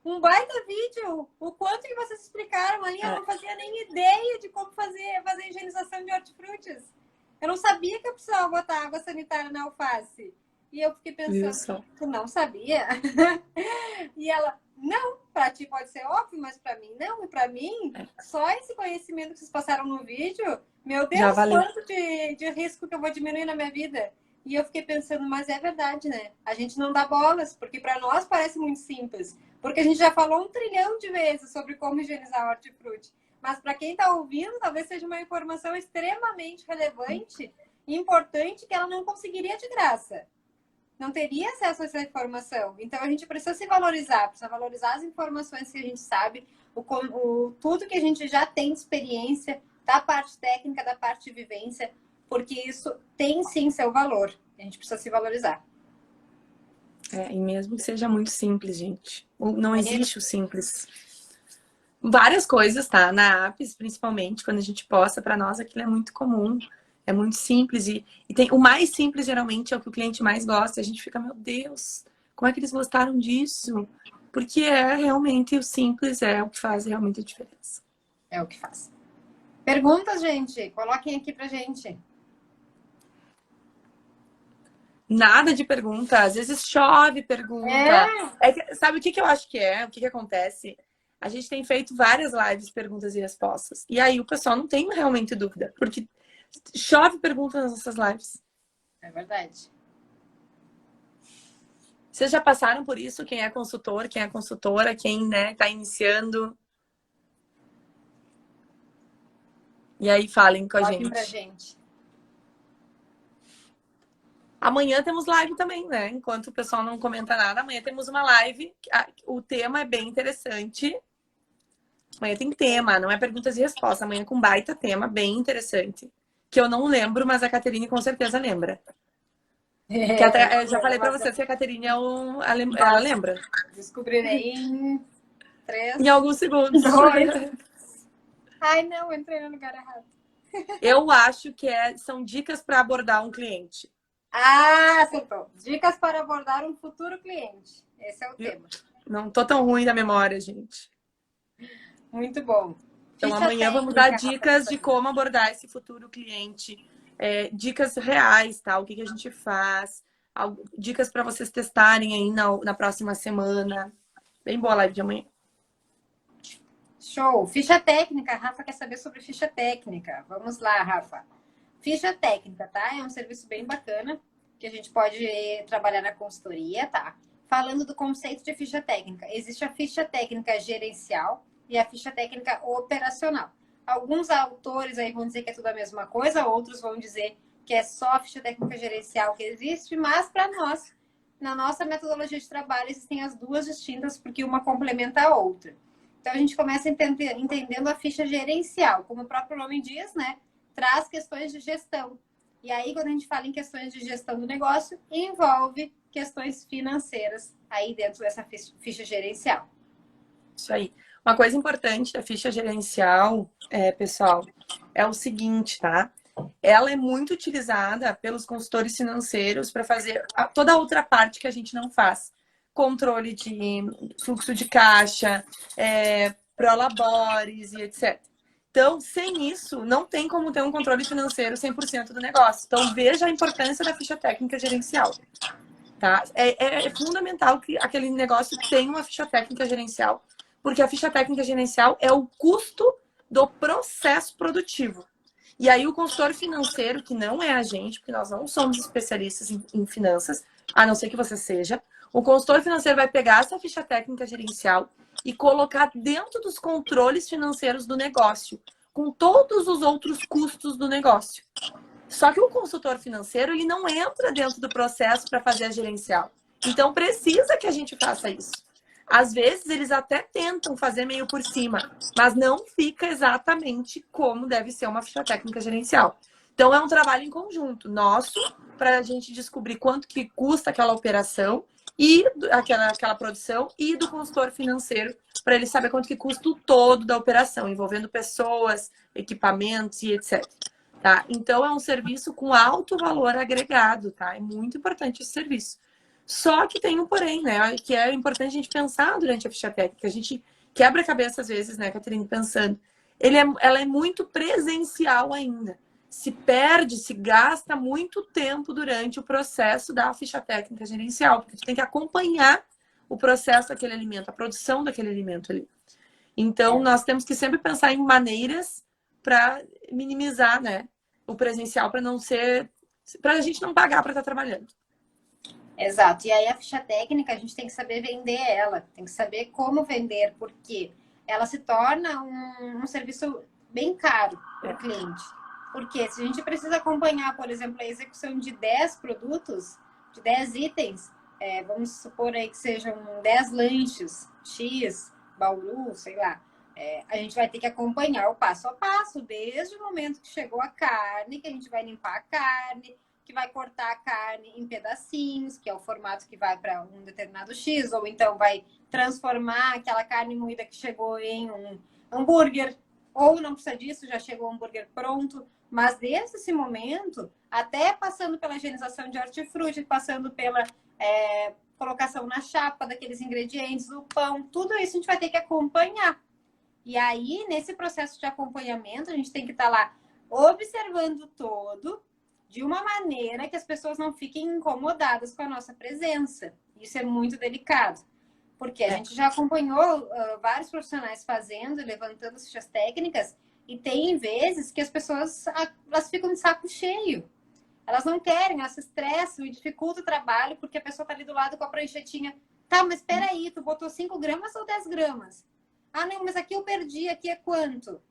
Speaker 2: um baita vídeo? O quanto que vocês explicaram ali, eu não fazia nem ideia de como fazer higienização de hortifrutis. Eu não sabia que eu precisava botar água sanitária na alface. E eu fiquei pensando, tu não sabia? E ela, não, pra ti pode ser óbvio, mas pra mim não. E pra mim, só esse conhecimento que vocês passaram no vídeo, meu Deus, quanto de risco que eu vou diminuir na minha vida. E eu fiquei pensando, mas é verdade, né? A gente não dá bolas, porque pra nós parece muito simples. Porque a gente já falou 1 trilhão de vezes sobre como higienizar hortifruti. Mas para quem está ouvindo, talvez seja uma informação extremamente relevante e importante que ela não conseguiria de graça. Não teria acesso a essa informação. Então, a gente precisa se valorizar, precisa valorizar as informações que a gente sabe, tudo que a gente já tem de experiência, da parte técnica, da parte de vivência, porque isso tem sim seu valor. A gente precisa se valorizar.
Speaker 1: E mesmo que seja muito simples, gente. Não existe o simples. Várias coisas, tá? Na Apps, principalmente, quando a gente posta, para nós aquilo é muito comum. É muito simples e tem o mais simples geralmente é o que o cliente mais gosta. A gente fica, meu Deus, como é que eles gostaram disso? Porque realmente o simples é o que faz realmente a diferença.
Speaker 2: É o que faz. Perguntas, gente? Coloquem aqui pra gente.
Speaker 1: Nada de pergunta. Às vezes chove pergunta. Sabe o que eu acho que é? O que acontece? A gente tem feito várias lives, perguntas e respostas. E aí o pessoal não tem realmente dúvida. Porque chove pergunta nas nossas lives.
Speaker 2: É verdade.
Speaker 1: Vocês já passaram por isso? Quem é consultor, quem é consultora, quem tá iniciando? E aí, falem com a gente.
Speaker 2: Pra gente.
Speaker 1: Amanhã temos live também, né? Enquanto o pessoal não comenta nada, amanhã temos uma live. O tema é bem interessante. Amanhã tem tema, não é perguntas e respostas. Amanhã com baita tema, bem interessante. Que eu não lembro, mas a Caterine com certeza lembra. Que até, eu já falei pra vocês que a Caterine ela lembra.
Speaker 2: Descobrirei em 3.
Speaker 1: Em alguns segundos.
Speaker 2: 2. Ai, não, entrei no lugar errado.
Speaker 1: Eu acho que são dicas para abordar um cliente.
Speaker 2: Acertou. Dicas para abordar um futuro cliente. Esse é o tema.
Speaker 1: Não tô tão ruim da memória, gente.
Speaker 2: Muito bom.
Speaker 1: Então, amanhã vamos dar dicas de como abordar esse futuro cliente. Dicas reais, tá? O que a gente faz. Dicas para vocês testarem aí na próxima semana. Bem boa a live de amanhã.
Speaker 2: Show. Ficha técnica. A Rafa quer saber sobre ficha técnica. Vamos lá, Rafa. Ficha técnica, tá? É um serviço bem bacana que a gente pode trabalhar na consultoria, tá? Falando do conceito de ficha técnica. Existe a ficha técnica gerencial e a ficha técnica operacional. Alguns autores aí vão dizer que é tudo a mesma coisa, outros vão dizer que é só a ficha técnica gerencial que existe, mas para nós, na nossa metodologia de trabalho, existem as duas distintas porque uma complementa a outra. Então, a gente começa entendendo a ficha gerencial, como o próprio nome diz, né? Traz questões de gestão. E aí, quando a gente fala em questões de gestão do negócio, envolve questões financeiras aí dentro dessa ficha gerencial.
Speaker 1: Isso aí. Uma coisa importante da ficha gerencial, pessoal, é o seguinte, tá? Ela é muito utilizada pelos consultores financeiros para fazer toda a outra parte que a gente não faz. Controle de fluxo de caixa, prolabores e etc. Então, sem isso, não tem como ter um controle financeiro 100% do negócio. Então, veja a importância da ficha técnica gerencial. Tá? É fundamental que aquele negócio tenha uma ficha técnica gerencial, porque a ficha técnica gerencial é o custo do processo produtivo. E aí o consultor financeiro, que não é a gente, porque nós não somos especialistas em finanças, a não ser que você seja, o consultor financeiro vai pegar essa ficha técnica gerencial e colocar dentro dos controles financeiros do negócio, com todos os outros custos do negócio. Só que o consultor financeiro, ele não entra dentro do processo para fazer a gerencial. Então, precisa que a gente faça isso. Às vezes, eles até tentam fazer meio por cima, mas não fica exatamente como deve ser uma ficha técnica gerencial. Então, é um trabalho em conjunto nosso para a gente descobrir quanto que custa aquela operação e aquela produção, e do consultor financeiro para ele saber quanto que custa o todo da operação, envolvendo pessoas, equipamentos e etc. Tá? Então, é um serviço com alto valor agregado, tá? É muito importante esse serviço. Só que tem um porém, né? Que é importante a gente pensar durante a ficha técnica. A gente quebra a cabeça às vezes, né, Caterine, pensando. Ela é muito presencial ainda. Se perde, se gasta muito tempo durante o processo da ficha técnica gerencial, porque tu tem que acompanhar o processo daquele alimento, a produção daquele alimento ali. Então, nós temos que sempre pensar em maneiras para minimizar, né, o presencial, para não ser, para a gente não pagar para estar trabalhando.
Speaker 2: Exato. E aí a ficha técnica, a gente tem que saber vender ela, tem que saber como vender, porque ela se torna um serviço bem caro para o cliente. Porque se a gente precisa acompanhar, por exemplo, a execução de 10 produtos, de 10 itens, vamos supor aí que sejam 10 lanches, X, Bauru, sei lá, a gente vai ter que acompanhar o passo a passo, desde o momento que chegou a carne, que a gente vai limpar a carne, que vai cortar a carne em pedacinhos, que é o formato que vai para um determinado X, ou então vai transformar aquela carne moída que chegou em um hambúrguer, ou não precisa disso, já chegou o hambúrguer pronto. Mas desde esse momento, até passando pela higienização de hortifruti, passando pela colocação na chapa daqueles ingredientes, o pão, tudo isso a gente vai ter que acompanhar. E aí, nesse processo de acompanhamento, a gente tem que estar lá observando todo, de uma maneira que as pessoas não fiquem incomodadas com a nossa presença. Isso é muito delicado, porque a gente já acompanhou vários profissionais fazendo, levantando as fichas técnicas, e tem vezes que as pessoas elas ficam de saco cheio. Elas não querem, elas se estressam e dificultam o trabalho, porque a pessoa está ali do lado com a pranchetinha. Tá, mas espera aí, tu botou 5 gramas ou 10 gramas? Ah, não, mas aqui eu perdi, aqui é quanto?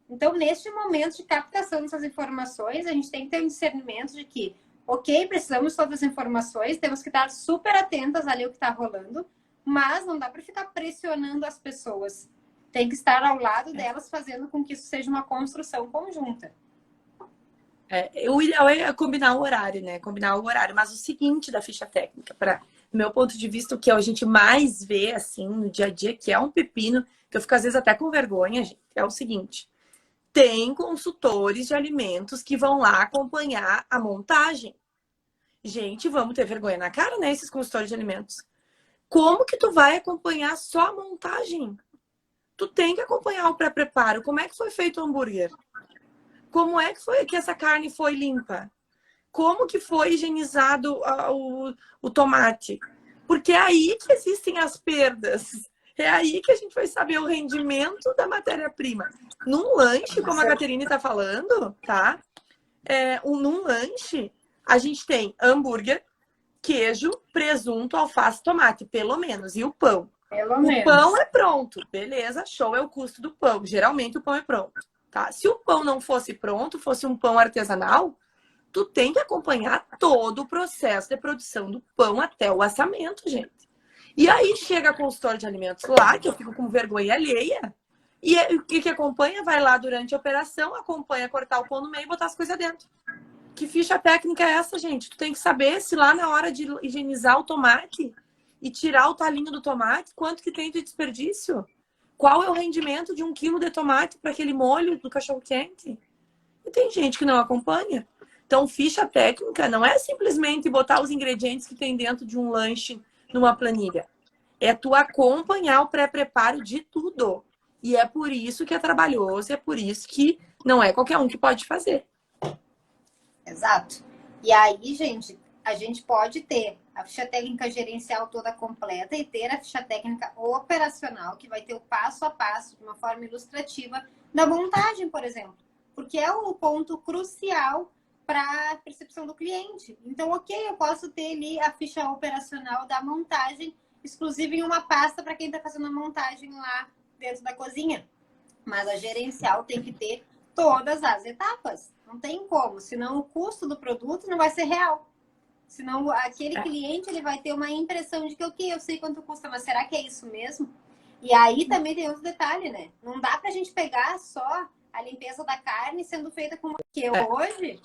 Speaker 2: Então, neste momento de captação dessas informações, a gente tem que ter um discernimento de que, ok, precisamos de todas as informações, temos que estar super atentas ali ao que está rolando, mas não dá para ficar pressionando as pessoas. Tem que estar ao lado delas, fazendo com que isso seja uma construção conjunta.
Speaker 1: O ideal é combinar o horário, né? Combinar o horário. Mas o seguinte da ficha técnica, do meu ponto de vista, o que a gente mais vê, assim, no dia a dia, que é um pepino, que eu fico às vezes até com vergonha, gente, é o seguinte. Tem consultores de alimentos que vão lá acompanhar a montagem. Gente, vamos ter vergonha na cara, né? Esses consultores de alimentos. Como que tu vai acompanhar só a montagem? Tu tem que acompanhar o pré-preparo. Como é que foi feito o hambúrguer? Como é que foi que essa carne foi limpa? Como que foi higienizado o tomate? Porque é aí que existem as perdas. É aí que a gente vai saber o rendimento da matéria-prima. Num lanche, como a Caterine está falando, tá? Num lanche, a gente tem hambúrguer, queijo, presunto, alface, tomate, pelo menos. E o pão. O pão é pronto. Beleza, show, é o custo do pão. Geralmente o pão é pronto. Tá? Se o pão não fosse pronto, fosse um pão artesanal, tu tem que acompanhar todo o processo de produção do pão até o assamento, gente. E aí chega a consultora de alimentos lá, que eu fico com vergonha alheia, e o que acompanha vai lá durante a operação, acompanha cortar o pão no meio e botar as coisas dentro. Que ficha técnica é essa, gente? Tu tem que saber se lá na hora de higienizar o tomate e tirar o talinho do tomate, quanto que tem de desperdício? Qual é o rendimento de 1 quilo de tomate para aquele molho do cachorro-quente? E tem gente que não acompanha. Então, ficha técnica não é simplesmente botar os ingredientes que tem dentro de um lanche numa planilha. É tu acompanhar o pré-preparo de tudo. E é por isso que é trabalhoso, é por isso que não é qualquer um que pode fazer.
Speaker 2: Exato. E aí, gente, a gente pode ter a ficha técnica gerencial toda completa e ter a ficha técnica operacional, que vai ter o passo a passo, de uma forma ilustrativa, da montagem, por exemplo. Porque é o ponto crucial para a percepção do cliente. Então, ok, eu posso ter ali a ficha operacional da montagem exclusiva em uma pasta para quem está fazendo a montagem lá dentro da cozinha. Mas a gerencial tem que ter todas as etapas. Não tem como, senão o custo do produto não vai ser real. Senão aquele cliente ele vai ter uma impressão de que, ok, eu sei quanto custa, mas será que é isso mesmo? E aí também tem outro detalhe, né? Não dá pra gente pegar só a limpeza da carne sendo feita com... Porque hoje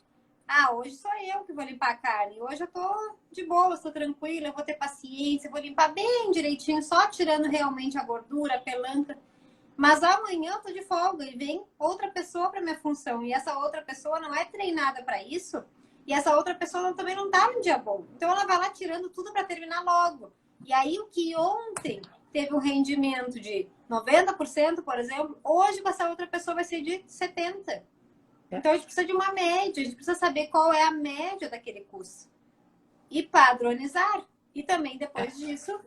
Speaker 2: sou eu que vou limpar a carne. Hoje eu tô de boa, estou tranquila, eu vou ter paciência, eu vou limpar bem direitinho, só tirando realmente a gordura, a pelanca. Mas amanhã eu tô de folga e vem outra pessoa para minha função. E essa outra pessoa não é treinada para isso. E essa outra pessoa também não tá num dia bom. Então ela vai lá tirando tudo para terminar logo. E aí o que ontem teve um rendimento de 90%, por exemplo, hoje com essa outra pessoa vai ser de 70%. Então a gente precisa de uma média, a gente precisa saber qual é a média daquele custo. E padronizar. E também, depois disso,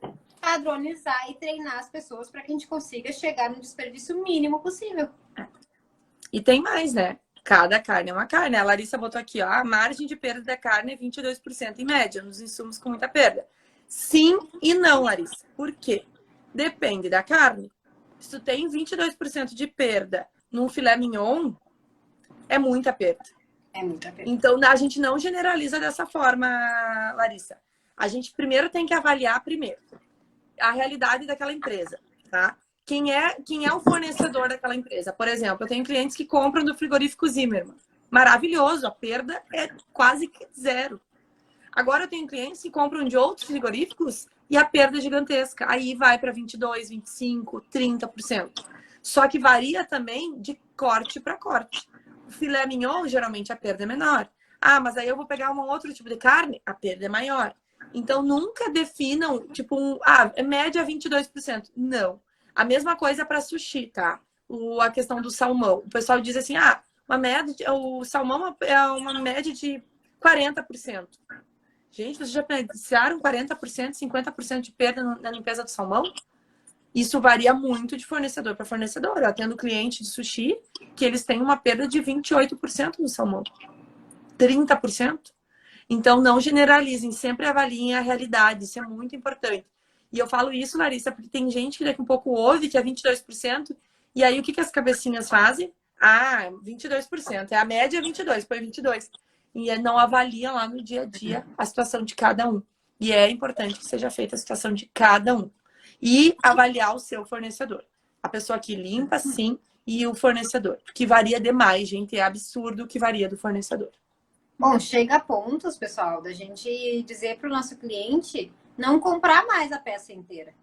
Speaker 2: padronizar e treinar as pessoas para que a gente consiga chegar no desperdício mínimo possível.
Speaker 1: E tem mais, né? Cada carne é uma carne. A Larissa botou aqui, ó, a margem de perda da carne é 22% em média, nos insumos com muita perda. Sim e não, Larissa. Por quê? Depende da carne. Se tu tem 22% de perda num filé mignon, é muita perda.
Speaker 2: É muita perda.
Speaker 1: Então, a gente não generaliza dessa forma, Larissa. A gente primeiro tem que avaliar a realidade daquela empresa, tá? Quem é o fornecedor daquela empresa? Por exemplo, eu tenho clientes que compram do frigorífico Zimmermann. Maravilhoso, a perda é quase que zero. Agora eu tenho clientes que compram de outros frigoríficos e a perda é gigantesca. Aí vai para 22, 25, 30%. Só que varia também de corte para corte. O filé mignon, geralmente, a perda é menor. Ah, mas aí eu vou pegar um outro tipo de carne, a perda é maior. Então, nunca definam, tipo, é média 22%. Não. A mesma coisa para sushi, tá? A questão do salmão. O pessoal diz assim, o salmão é uma média de 40%. Gente, vocês já pensaram 40%, 50% de perda na limpeza do salmão? Isso varia muito de fornecedor para fornecedor. Eu atendo cliente de sushi que eles têm uma perda de 28% no salmão. 30%. Então, não generalizem, sempre avaliem a realidade, isso é muito importante. E eu falo isso, Larissa, porque tem gente que daqui a um pouco ouve que é 22%, e aí o que as cabecinhas fazem? 22%, a média é 22%, põe 22%. E não avalia lá no dia a dia a situação de cada um. E é importante que seja feita a situação de cada um. E avaliar o seu fornecedor. A pessoa que limpa, sim, e o fornecedor. Porque varia demais, gente, é absurdo o que varia do fornecedor.
Speaker 2: Bom, chega a pontos, pessoal, da gente dizer para o nosso cliente não comprar mais a peça inteira.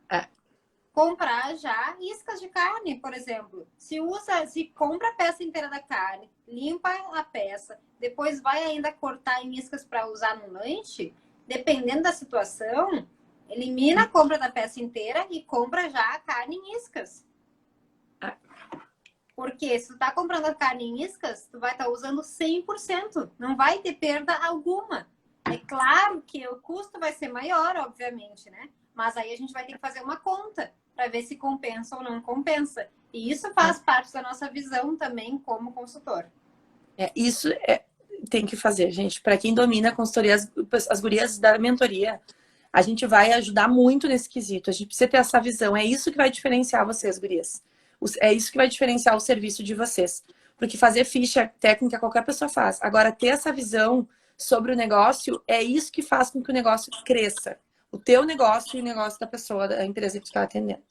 Speaker 2: Comprar já iscas de carne, por exemplo. Se compra a peça inteira da carne, limpa a peça, depois vai ainda cortar em iscas para usar no lanche, dependendo da situação, elimina a compra da peça inteira e compra já a carne em iscas. Porque se tu tá comprando a carne em iscas, tu vai estar usando 100%. Não vai ter perda alguma. É claro que o custo vai ser maior, obviamente, né? Mas aí a gente vai ter que fazer uma conta para ver se compensa ou não compensa. E isso faz parte da nossa visão também como consultor.
Speaker 1: Isso tem que fazer, gente. Para quem domina a consultoria, as gurias da mentoria, a gente vai ajudar muito nesse quesito. A gente precisa ter essa visão. É isso que vai diferenciar vocês, gurias. É isso que vai diferenciar o serviço de vocês. Porque fazer ficha técnica qualquer pessoa faz. Agora, ter essa visão sobre o negócio é isso que faz com que o negócio cresça. O teu negócio e o negócio da pessoa, da empresa que tu está atendendo.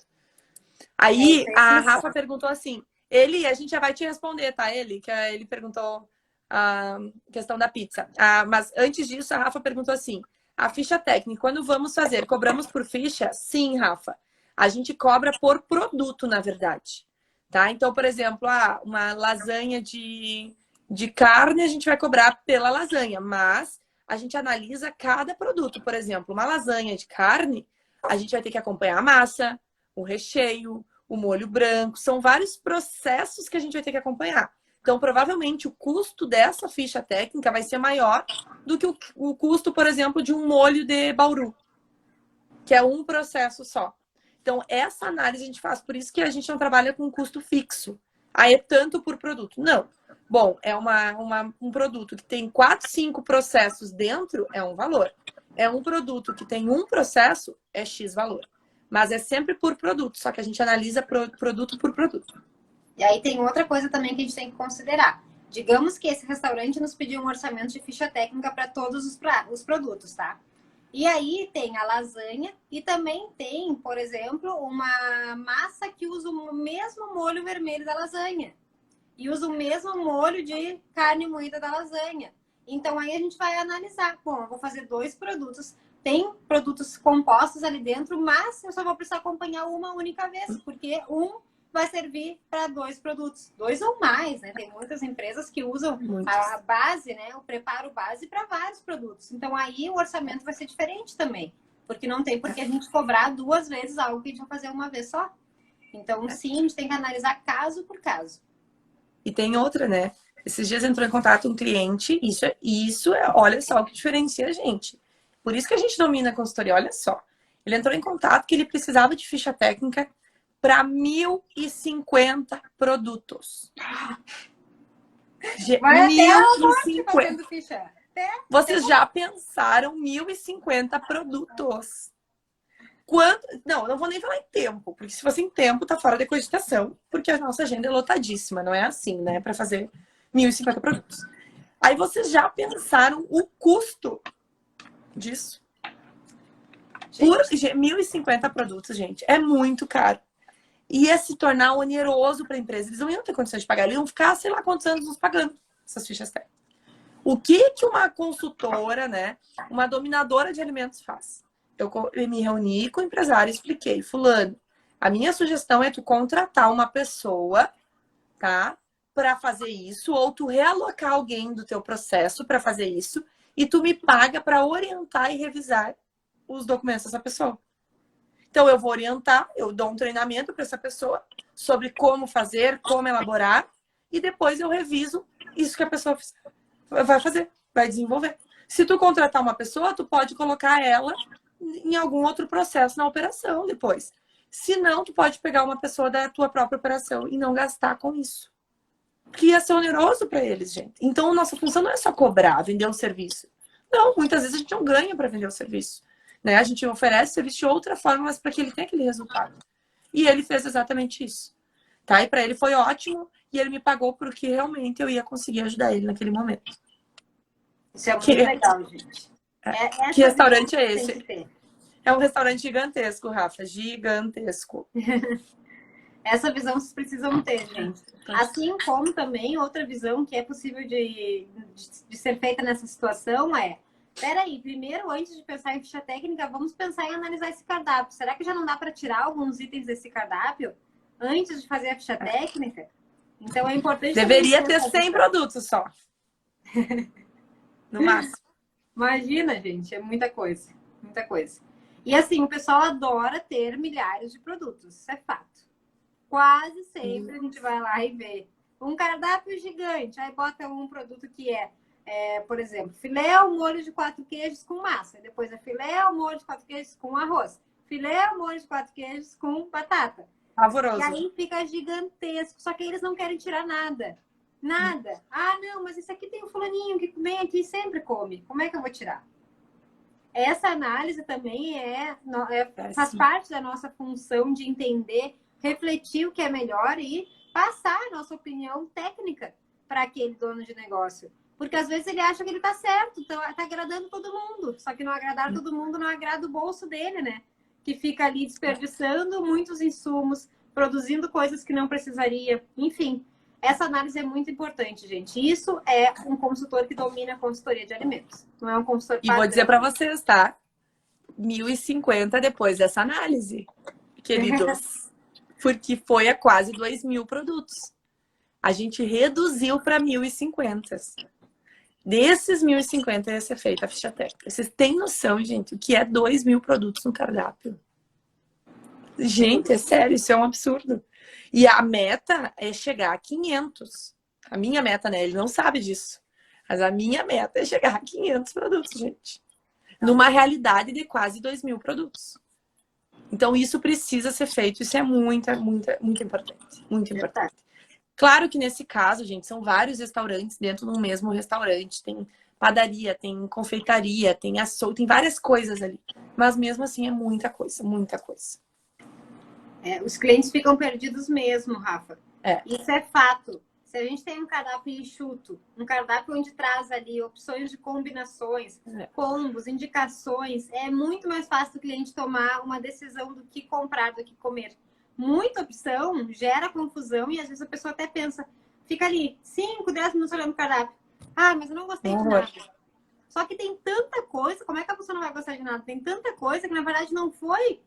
Speaker 1: Aí, a Rafa perguntou assim, a gente já vai te responder, tá? Ele perguntou a questão da pizza. Mas antes disso, a Rafa perguntou assim, a ficha técnica, quando vamos fazer, cobramos por ficha? Sim, Rafa. A gente cobra por produto, na verdade. Tá? Então, por exemplo, uma lasanha de carne, a gente vai cobrar pela lasanha, mas a gente analisa cada produto. Por exemplo, uma lasanha de carne, a gente vai ter que acompanhar a massa, o recheio, o molho branco. São vários processos que a gente vai ter que acompanhar. Então, provavelmente, o custo dessa ficha técnica vai ser maior do que o custo, por exemplo, de um molho de Bauru, que é um processo só. Então, essa análise a gente faz. Por isso que a gente não trabalha com custo fixo. Aí é tanto por produto. Não. Bom, é um produto que tem 4, 5 processos dentro, é um valor. É um produto que tem um processo, é X valor. Mas é sempre por produto, só que a gente analisa produto por produto.
Speaker 2: E aí tem outra coisa também que a gente tem que considerar. Digamos que esse restaurante nos pediu um orçamento de ficha técnica para todos os produtos, tá? E aí tem a lasanha e também tem, por exemplo, uma massa que usa o mesmo molho vermelho da lasanha. E usa o mesmo molho de carne moída da lasanha. Então aí a gente vai analisar. Bom, eu vou fazer 2 produtos. Tem produtos compostos ali dentro, mas eu só vou precisar acompanhar uma única vez, porque um vai servir para 2 produtos. 2 ou mais, né? Tem muitas empresas que usam a base, né? O preparo base para vários produtos. Então aí o orçamento vai ser diferente também. Porque não tem por que a gente cobrar 2 vezes algo que a gente vai fazer uma vez só. Então sim, a gente tem que analisar caso por caso.
Speaker 1: E tem outra, né? Esses dias entrou em contato um cliente, olha só o que diferencia a gente. Por isso que a gente domina a consultoria, olha só. Ele entrou em contato que ele precisava de ficha técnica para 1.050 produtos.
Speaker 2: Vai até o
Speaker 1: 1.050.
Speaker 2: ficha.
Speaker 1: Vocês já pensaram 1.050 produtos? Não, não vou nem falar em tempo, porque se fosse em tempo, tá fora de cogitação, porque a nossa agenda é lotadíssima, não é assim, né? Para fazer 1.050 produtos. Aí vocês já pensaram o custo disso? Por 1.050 produtos, gente, é muito caro. Ia se tornar oneroso para a empresa. Eles não iam ter condições de pagar, eles iam ficar, sei lá quantos anos nos pagando essas fichas técnicas. O que uma consultora, né, uma dominadora de alimentos faz? Eu me reuni com o empresário e expliquei, fulano, a minha sugestão é tu contratar uma pessoa, tá, para fazer isso, ou tu realocar alguém do teu processo para fazer isso, e tu me paga para orientar e revisar os documentos dessa pessoa. Então, eu vou orientar, eu dou um treinamento para essa pessoa sobre como fazer, como elaborar, e depois eu reviso isso que a pessoa vai fazer, vai desenvolver. Se tu contratar uma pessoa, tu pode colocar ela em algum outro processo na operação depois. Se não, tu pode pegar uma pessoa da tua própria operação e não gastar com isso. Porque ia ser oneroso para eles, gente. Então, nossa função não é só cobrar, vender um serviço. Não, muitas vezes a gente não ganha para vender o serviço. Né? A gente oferece serviço de outra forma, mas para que ele tenha aquele resultado. E ele fez exatamente isso. Tá? E para ele foi ótimo, e ele me pagou porque realmente eu ia conseguir ajudar ele naquele momento.
Speaker 2: Isso é muito legal, gente.
Speaker 1: Que restaurante é esse? É um restaurante gigantesco, Rafa. Gigantesco.
Speaker 2: Essa visão vocês precisam ter, gente. Assim como também outra visão que é possível de ser feita nessa situação é: peraí, primeiro, antes de pensar em ficha técnica, vamos pensar em analisar esse cardápio. Será que já não dá para tirar alguns itens desse cardápio antes de fazer a ficha técnica? Então é importante...
Speaker 1: Deveria ter 100 produtos só. No máximo.
Speaker 2: Imagina, gente, é muita coisa. Muita coisa. E assim, o pessoal adora ter milhares de produtos. Isso é fato. Quase sempre a gente vai lá e vê um cardápio gigante. Aí bota um produto que por exemplo, filé ao molho de 4 queijos com massa. Depois é filé ao molho de 4 queijos com arroz. Filé ao molho de 4 queijos com batata.
Speaker 1: Pavoroso.
Speaker 2: E aí fica gigantesco. Só que eles não querem tirar nada. Nada. Ah, não, mas isso aqui tem um fulaninho que vem aqui e sempre come. Como é que eu vou tirar? Essa análise também faz parte da nossa função de entender, refletir o que é melhor e passar a nossa opinião técnica para aquele dono de negócio. Porque às vezes ele acha que ele tá certo, tá agradando todo mundo. Só que não agradar todo mundo não agrada o bolso dele, né? Que fica ali desperdiçando muitos insumos, produzindo coisas que não precisaria. Enfim, essa análise é muito importante, gente. Isso é um consultor que domina a consultoria de alimentos. Não é um consultor
Speaker 1: E vou dizer para vocês, tá? 1.050 depois dessa análise, queridos. Porque foi a quase 2.000 produtos. A gente reduziu para 1.050. Desses 1.050 ia ser feita a ficha técnica. Vocês têm noção, gente, o que é 2.000 produtos no cardápio? Gente, é sério, isso é um absurdo. E a meta é chegar a 500. A minha meta, né? Ele não sabe disso. Mas a minha meta é chegar a 500 produtos, gente. Numa realidade de quase 2.000 produtos. Então, isso precisa ser feito. Isso é muito importante. Muito importante. Claro que nesse caso, gente, são vários restaurantes dentro do mesmo restaurante. Tem padaria, tem confeitaria, tem açougue, tem várias coisas ali. Mas mesmo assim é muita coisa, muita coisa.
Speaker 2: Os clientes ficam perdidos mesmo, Rafa. Isso é fato. Se a gente tem um cardápio enxuto, um cardápio onde traz ali opções de combinações, combos, indicações, é muito mais fácil o cliente tomar uma decisão do que comprar, do que comer. Muita opção gera confusão e às vezes a pessoa até pensa, fica ali 5, 10 minutos olhando o cardápio. Ah, mas eu não gostei de nada. Só que tem tanta coisa, como é que a pessoa não vai gostar de nada? Tem tanta coisa que na verdade não foram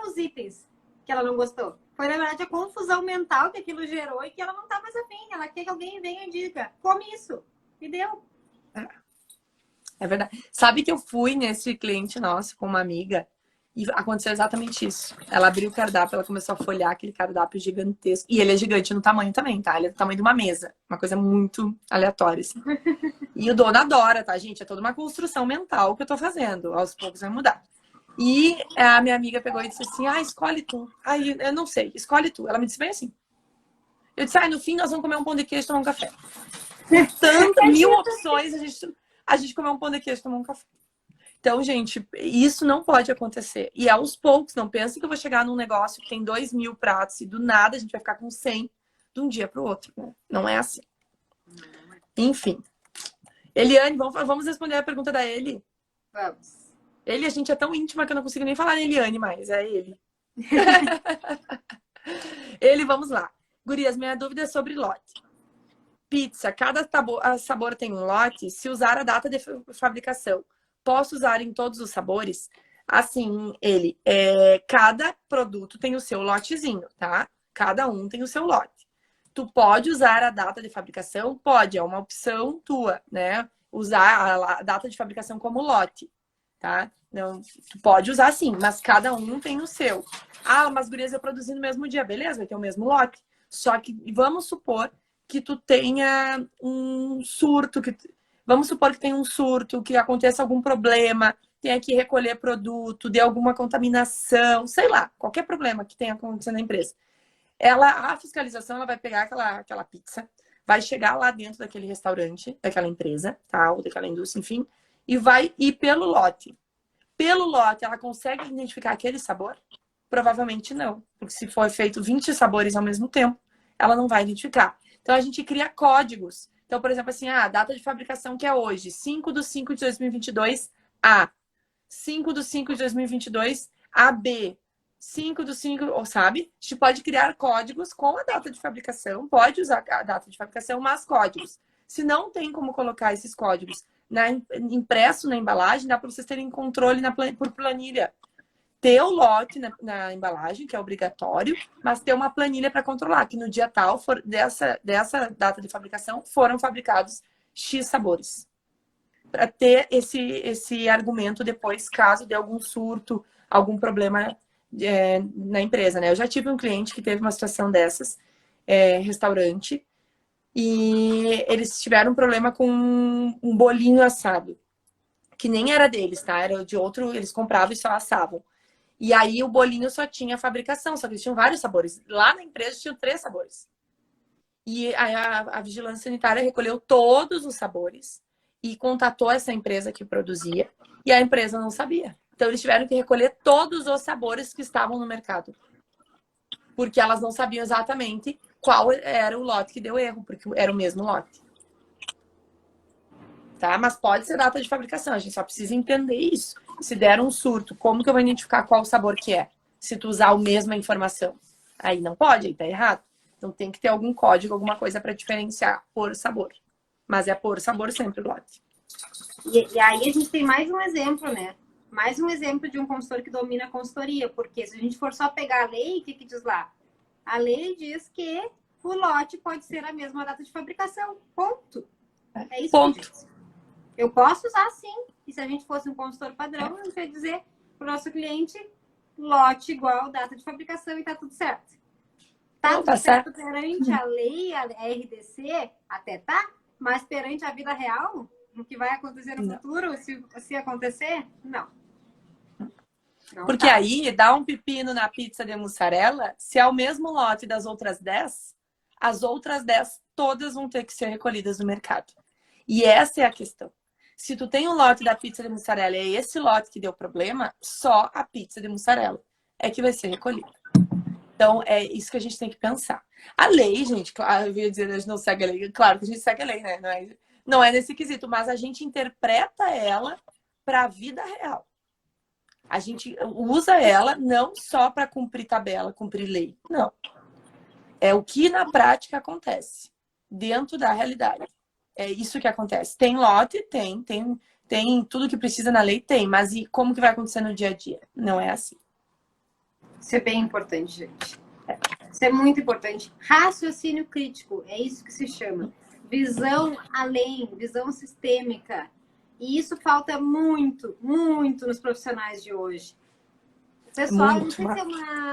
Speaker 2: os itens que ela não gostou. Foi, na verdade, a confusão mental que aquilo gerou e que ela não tá mais afim. Ela quer que alguém venha e diga, come isso. E deu.
Speaker 1: É verdade. Sabe que eu fui nesse cliente nosso com uma amiga e aconteceu exatamente isso. Ela abriu o cardápio, ela começou a folhear aquele cardápio gigantesco. E ele é gigante no tamanho também, tá? Ele é do tamanho de uma mesa. Uma coisa muito aleatória, assim. E o dono adora, tá, gente? É toda uma construção mental que eu tô fazendo. Aos poucos vai mudar. E a minha amiga pegou e disse assim, escolhe tu. Eu não sei, escolhe tu. Ela me disse bem assim. Eu disse, no fim nós vamos comer um pão de queijo e tomar um café. Tantas 1.000 opções, a gente comeu um pão de queijo e tomar um café. Então, gente, isso não pode acontecer. E aos poucos, não pense que eu vou chegar num negócio que tem 2.000 pratos e do nada a gente vai ficar com 100 de um dia para o outro. Né? Não é assim. Enfim. Eliane, vamos responder a pergunta da Eli?
Speaker 2: Vamos.
Speaker 1: Ele, a gente é tão íntima que eu não consigo nem falar Eliane mais. É ele. Ele, vamos lá. Gurias, minha dúvida é sobre lote. Pizza, cada sabor tem um lote. Se usar a data de fabricação, posso usar em todos os sabores? Assim, cada produto tem o seu lotezinho, tá? Cada um tem o seu lote. Tu pode usar a data de fabricação? Pode, é uma opção tua, né? Usar a data de fabricação como lote. Tá? Não, tu pode usar sim, mas cada um tem o seu. Mas gurias, eu produzi no mesmo dia, beleza, vai ter o mesmo lote. Só que vamos supor que tu tenha um surto, vamos supor que tenha um surto, que aconteça algum problema, tenha que recolher produto, dê alguma contaminação, sei lá, qualquer problema que tenha acontecido na empresa. A fiscalização, ela vai pegar aquela pizza, vai chegar lá dentro daquele restaurante, daquela empresa, tá? Ou daquela indústria, enfim, e vai ir pelo lote. Pelo lote, ela consegue identificar aquele sabor? Provavelmente não. Porque se for feito 20 sabores ao mesmo tempo, ela não vai identificar. Então, a gente cria códigos. Então, por exemplo, assim, a data de fabricação que é hoje, 5/5/2022, A. 5/5/2022, AB. 5/5, sabe? A gente pode criar códigos com a data de fabricação. Pode usar a data de fabricação, mas códigos. Se não tem como colocar esses códigos impresso na embalagem, dá para vocês terem controle por planilha. Ter o lote na embalagem, que é obrigatório, mas ter uma planilha para controlar, que no dia tal, dessa data de fabricação, foram fabricados X sabores. Para ter esse argumento depois, caso dê algum surto, algum problema na empresa, né? Eu já tive um cliente que teve uma situação dessas, restaurante, e eles tiveram um problema com um bolinho assado, que nem era deles, tá? Era de outro, eles compravam e só assavam. E aí o bolinho só tinha fabricação, só que eles tinham vários sabores. Lá na empresa tinham 3 sabores. E a vigilância sanitária recolheu todos os sabores e contatou essa empresa que produzia, e a empresa não sabia. Então eles tiveram que recolher todos os sabores que estavam no mercado. Porque elas não sabiam exatamente qual era o lote que deu erro, porque era o mesmo lote. Tá? Mas pode ser data de fabricação, a gente só precisa entender isso. Se der um surto, como que eu vou identificar qual sabor que é? Se tu usar a mesma informação. Aí não pode, aí tá errado. Então tem que ter algum código, alguma coisa para diferenciar por sabor. Mas é por sabor sempre o lote.
Speaker 2: E aí a gente tem mais um exemplo, né? Mais um exemplo de um consultor que domina a consultoria. Porque se a gente for só pegar a lei, o que diz lá? A lei diz que o lote pode ser a mesma data de fabricação. Ponto. É isso
Speaker 1: Ponto.
Speaker 2: que diz. Eu posso usar sim. E se a gente fosse um consultor padrão, a gente ia dizer para o nosso cliente lote igual data de fabricação e tá tudo certo. Tá tudo certo perante a lei, a RDC, até tá, mas perante a vida real, no que vai acontecer no futuro, se acontecer, não.
Speaker 1: Porque aí dá um pepino na pizza de mussarela, se é o mesmo lote das outras 10, as outras 10 todas vão ter que ser recolhidas no mercado. E essa é a questão. Se tu tem um lote da pizza de mussarela e é esse lote que deu problema, só a pizza de mussarela é que vai ser recolhida. Então, é isso que a gente tem que pensar. A lei, gente, claro, eu ia dizer, a gente não segue a lei. Claro que a gente segue a lei, né? Não é nesse quesito, mas a gente interpreta ela para a vida real. A gente usa ela não só para cumprir tabela, cumprir lei. Não. É o que na prática acontece dentro da realidade. É isso que acontece. Tem lote? Tem tudo que precisa na lei? Tem. Mas e como que vai acontecer no dia a dia? Não é assim.
Speaker 2: Isso é bem importante, gente. Isso é muito importante. Raciocínio crítico, é isso que se chama. Visão além, visão sistêmica. E isso falta muito, muito nos profissionais de hoje. Pessoal, não sei se é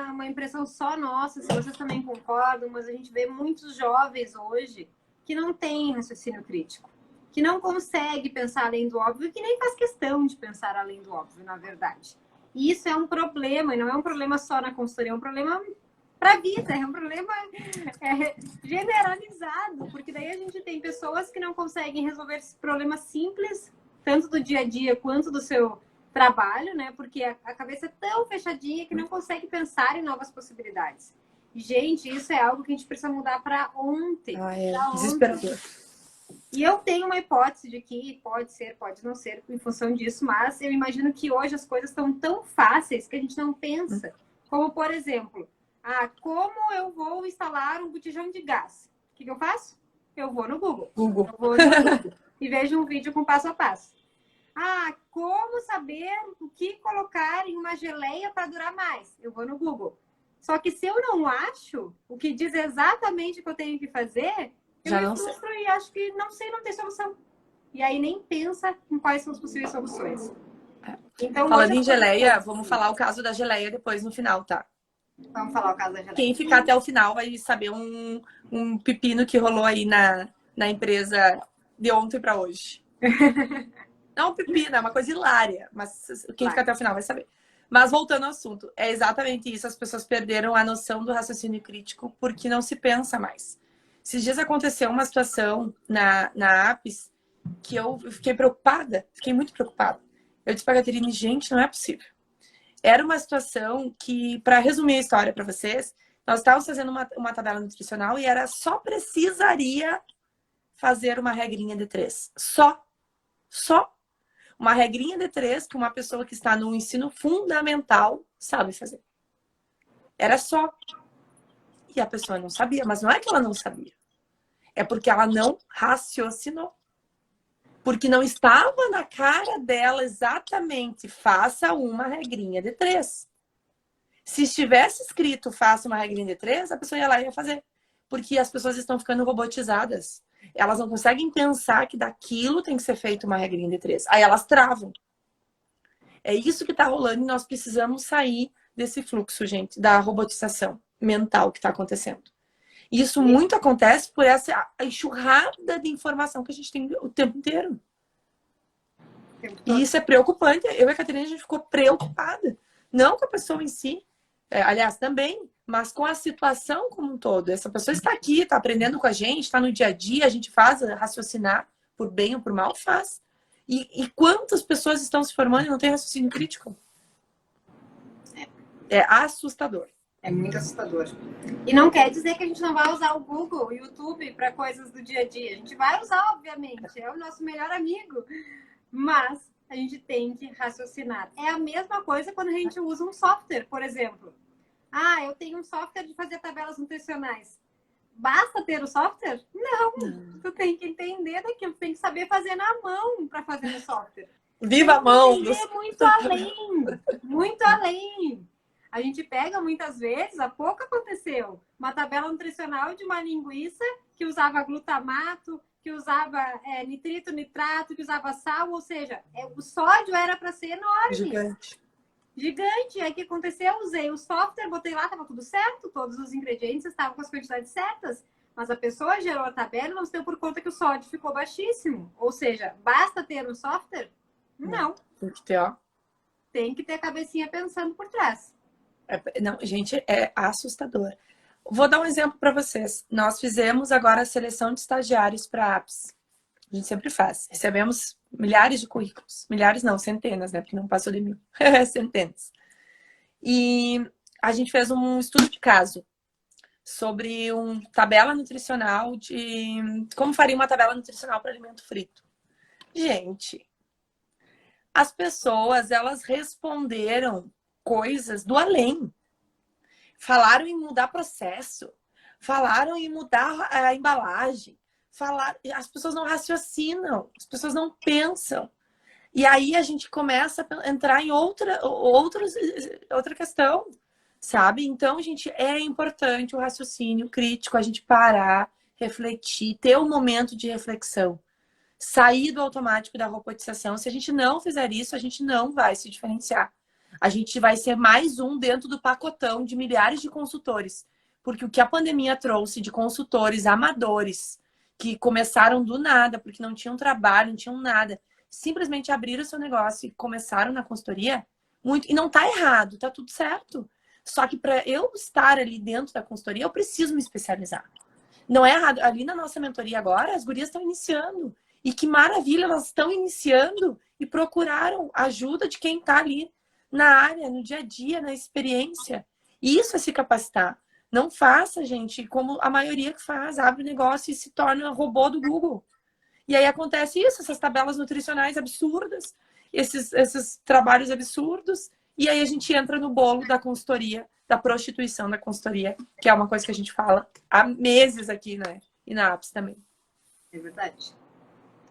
Speaker 2: uma impressão só nossa, se vocês também concordam, mas a gente vê muitos jovens hoje que não têm raciocínio crítico, que não consegue pensar além do óbvio e que nem faz questão de pensar além do óbvio, na verdade. E isso é um problema, e não é um problema só na consultoria, é um problema para a vida, é um problema generalizado, porque daí a gente tem pessoas que não conseguem resolver esses problemas simples, tanto do dia a dia quanto do seu trabalho, né? Porque a cabeça é tão fechadinha que não consegue pensar em novas possibilidades. E, gente, isso é algo que a gente precisa mudar para ontem.
Speaker 1: Desesperador.
Speaker 2: E eu tenho uma hipótese de que pode ser, pode não ser, em função disso, mas eu imagino que hoje as coisas estão tão fáceis que a gente não pensa. Como, por exemplo, como eu vou instalar um botijão de gás? O que eu faço? Eu vou no Google. Eu vou no Google e vejo um vídeo com passo a passo. Como saber o que colocar em uma geleia para durar mais? Eu vou no Google. Só que se eu não acho o que diz exatamente o que eu tenho que fazer, eu me frustro e acho que não tem solução. E aí nem pensa em quais são as possíveis soluções.
Speaker 1: Então, falando em geleia, vamos falar o caso da geleia depois no final, tá?
Speaker 2: Vamos falar o caso da geleia.
Speaker 1: Quem ficar até o final vai saber um pepino que rolou aí na empresa de ontem para hoje. Não pepino, é uma coisa hilária, mas quem ficar até o final vai saber. Mas voltando ao assunto, é exatamente isso. As pessoas perderam a noção do raciocínio crítico porque não se pensa mais. Esses dias aconteceu uma situação na Apis que eu fiquei preocupada, fiquei muito preocupada. Eu disse para a Caterine, gente, não é possível. Era uma situação que, para resumir a história para vocês, nós estávamos fazendo uma tabela nutricional e só precisaria fazer uma regrinha de 3. Só uma regrinha de 3 que uma pessoa que está no ensino fundamental sabe fazer. Era só. E a pessoa não sabia, mas não é que ela não sabia. É porque ela não raciocinou. Porque não estava na cara dela exatamente, faça uma regrinha de 3. Se estivesse escrito, faça uma regrinha de 3, a pessoa ia lá e ia fazer. Porque as pessoas estão ficando robotizadas. Elas não conseguem pensar que daquilo tem que ser feito uma regrinha de 3. Aí elas travam. É isso que está rolando e nós precisamos sair desse fluxo, gente, da robotização mental que está acontecendo. Isso muito acontece por essa enxurrada de informação que a gente tem o tempo inteiro. E isso é preocupante. Eu e a Caterina, a gente ficou preocupada. Não com a pessoa em si, aliás, também, mas com a situação como um todo. Essa pessoa está aqui, está aprendendo com a gente, está no dia a dia, a gente faz raciocinar por bem ou por mal, faz. E quantas pessoas estão se formando e não têm raciocínio crítico? É assustador.
Speaker 2: É muito assustador. E não quer dizer que a gente não vai usar o Google, o YouTube para coisas do dia a dia. A gente vai usar, obviamente, é o nosso melhor amigo. Mas a gente tem que raciocinar. É a mesma coisa quando a gente usa um software, por exemplo. Eu tenho um software de fazer tabelas nutricionais. basta ter o software? Não, tu tem que entender daquilo, tu tem que saber fazer na mão para fazer no software.
Speaker 1: Viva a mão!
Speaker 2: É muito além, muito além. A gente pega muitas vezes, há pouco aconteceu, uma tabela nutricional de uma linguiça que usava glutamato, que usava nitrito, nitrato, que usava sal, ou seja, o sódio era para ser enorme.
Speaker 1: Gigante.
Speaker 2: Gigante. Aí o que aconteceu? Eu usei o software, botei lá, estava tudo certo, todos os ingredientes estavam com as quantidades certas, mas a pessoa gerou a tabela e não se deu por conta que o sódio ficou baixíssimo. Ou seja, basta ter um software? Não.
Speaker 1: Tem que ter, ó.
Speaker 2: Tem que ter a cabecinha pensando por trás.
Speaker 1: Não, gente, é assustador. Vou dar um exemplo para vocês. Nós fizemos agora a seleção de estagiários para a APS. A gente sempre faz. Recebemos milhares de currículos. Milhares não, centenas, né? Porque não passou de 1000. Centenas. E a gente fez um estudo de caso sobre uma tabela nutricional de... Como faria uma tabela nutricional para alimento frito. Gente, as pessoas, elas responderam coisas do além. Falaram em mudar processo. Falaram em mudar a embalagem. As pessoas não raciocinam. As pessoas não pensam. E aí a gente começa a entrar em outra questão, sabe? Então, gente, é importante o raciocínio crítico, a gente parar, refletir, ter um momento de reflexão. Sair do automático da robotização. Se a gente não fizer isso, a gente não vai se diferenciar. A gente vai ser mais um dentro do pacotão de milhares de consultores. Porque o que a pandemia trouxe de consultores amadores, que começaram do nada, porque não tinham trabalho, não tinham nada, simplesmente abriram o seu negócio e começaram na consultoria, muito, e não tá errado, tá tudo certo. Só que para eu estar ali dentro da consultoria, eu preciso me especializar. Não é errado. Ali na nossa mentoria agora, as gurias estão iniciando. E que maravilha, elas estão iniciando e procuraram ajuda de quem está ali na área, no dia a dia, na experiência. Isso é se capacitar. Não faça, gente, como a maioria que faz, abre o negócio e se torna robô do Google. E aí acontece isso, essas tabelas nutricionais absurdas, esses trabalhos absurdos, e aí a gente entra no bolo da consultoria, da prostituição da consultoria, que é uma coisa que a gente fala há meses aqui, né? E na APS também.
Speaker 2: É verdade.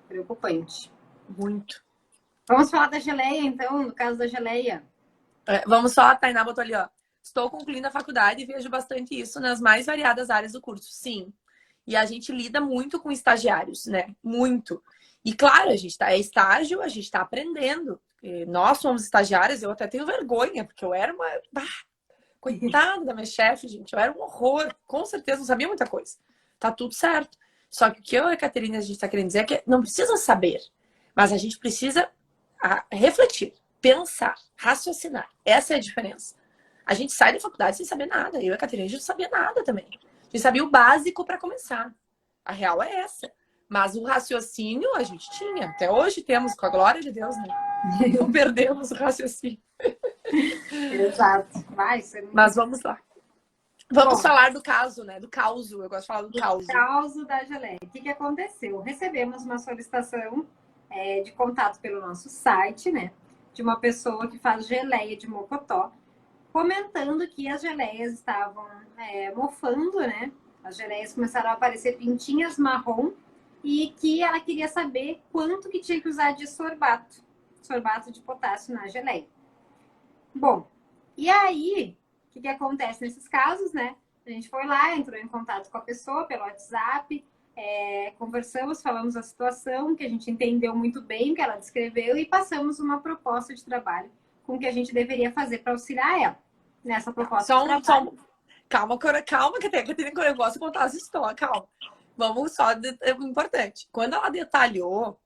Speaker 2: Preocupante.
Speaker 1: Muito.
Speaker 2: Vamos falar da geleia, então, no caso da geleia.
Speaker 1: Vamos só, a Tainá botou ali, ó. Estou concluindo a faculdade e vejo bastante isso nas mais variadas áreas do curso. Sim. E a gente lida muito com estagiários, né? Muito. E claro, a gente é estágio, a gente está aprendendo. Nós somos estagiárias, eu até tenho vergonha, porque eu era uma... Coitada da minha chefe, gente. Eu era um horror. Com certeza não sabia muita coisa. Tá tudo certo. Só que o que eu e a Caterina a gente está querendo dizer é que não precisa saber, mas a gente precisa refletir, pensar, raciocinar. Essa é a diferença. A gente sai da faculdade sem saber nada. Eu e a Caterina, a gente não sabia nada também. A gente sabia o básico para começar. A real é essa. Mas o raciocínio a gente tinha. Até hoje temos, com a glória de Deus, né? Não perdemos o raciocínio.
Speaker 2: Exato. Vai ser muito...
Speaker 1: Mas vamos lá. Vamos falar do caso, né? Do causo. Eu gosto de falar do causo.
Speaker 2: Do causo da geleia. O que aconteceu? Recebemos uma solicitação de contato pelo nosso site, né? De uma pessoa que faz geleia de mocotó, comentando que as geleias estavam mofando, né? As geleias começaram a aparecer pintinhas marrom e que ela queria saber quanto que tinha que usar de sorbato de potássio na geleia. Bom, e aí, o que acontece nesses casos, né? A gente foi lá, entrou em contato com a pessoa pelo WhatsApp, conversamos, falamos a situação, que a gente entendeu muito bem o que ela descreveu e passamos uma proposta de trabalho com o que a gente deveria fazer para auxiliar ela nessa proposta de trabalho.
Speaker 1: Calma, que eu gosto de contar as histórias, calma. Vamos só, é importante. Quando ela detalhou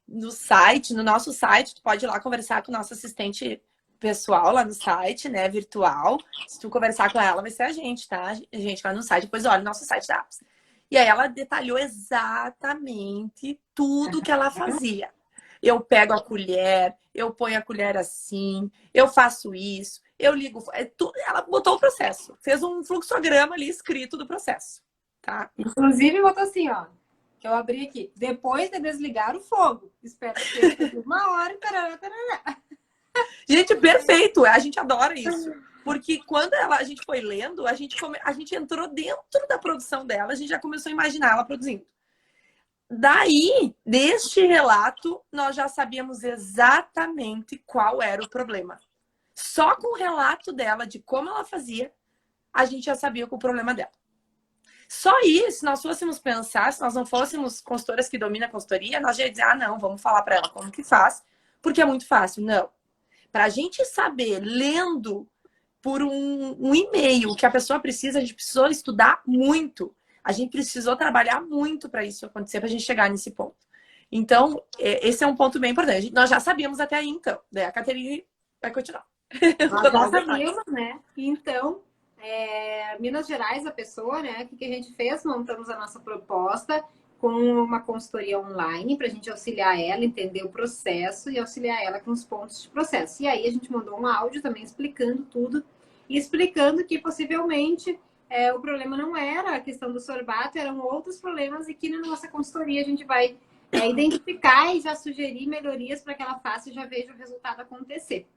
Speaker 1: no site, no nosso site, tu pode ir lá conversar com o nosso assistente pessoal lá no site, né, virtual. Se tu conversar com ela, vai ser a gente, tá? A gente vai no site, depois olha o nosso site da APS. E aí ela detalhou exatamente tudo que ela fazia. Eu pego a colher, eu ponho a colher assim, eu faço isso, eu ligo... Ela botou o processo. Fez um fluxograma ali escrito do processo, tá?
Speaker 2: Inclusive botou assim, ó. Que eu abri aqui. Depois de desligar o fogo. Espera uma hora e tarará, tarará.
Speaker 1: Gente, perfeito. A gente adora isso. Porque quando a gente foi lendo, a gente entrou dentro da produção dela, a gente já começou a imaginar ela produzindo. Daí, neste relato, nós já sabíamos exatamente qual era o problema. Só com o relato dela, de como ela fazia, a gente já sabia o problema dela. Só isso, se nós fôssemos pensar, se nós não fôssemos consultoras que dominam a consultoria, nós já ia dizer, não, vamos falar para ela como que faz, porque é muito fácil. Não. Para a gente saber, lendo por um e-mail que a pessoa precisa, a gente precisou estudar muito. A gente precisou trabalhar muito para isso acontecer, para a gente chegar nesse ponto. Então, esse é um ponto bem importante. Nós já sabíamos até aí, então. Daí a Caterine vai continuar.
Speaker 2: Nós já sabíamos, né? Então, Minas Gerais, a pessoa, né? O que a gente fez? Montamos a nossa proposta com uma consultoria online para a gente auxiliar ela, entender o processo e auxiliar ela com os pontos de processo. E aí a gente mandou um áudio também explicando tudo e explicando que possivelmente o problema não era a questão do sorbato, eram outros problemas e que na nossa consultoria a gente vai identificar e já sugerir melhorias para que ela faça e já veja o resultado acontecer.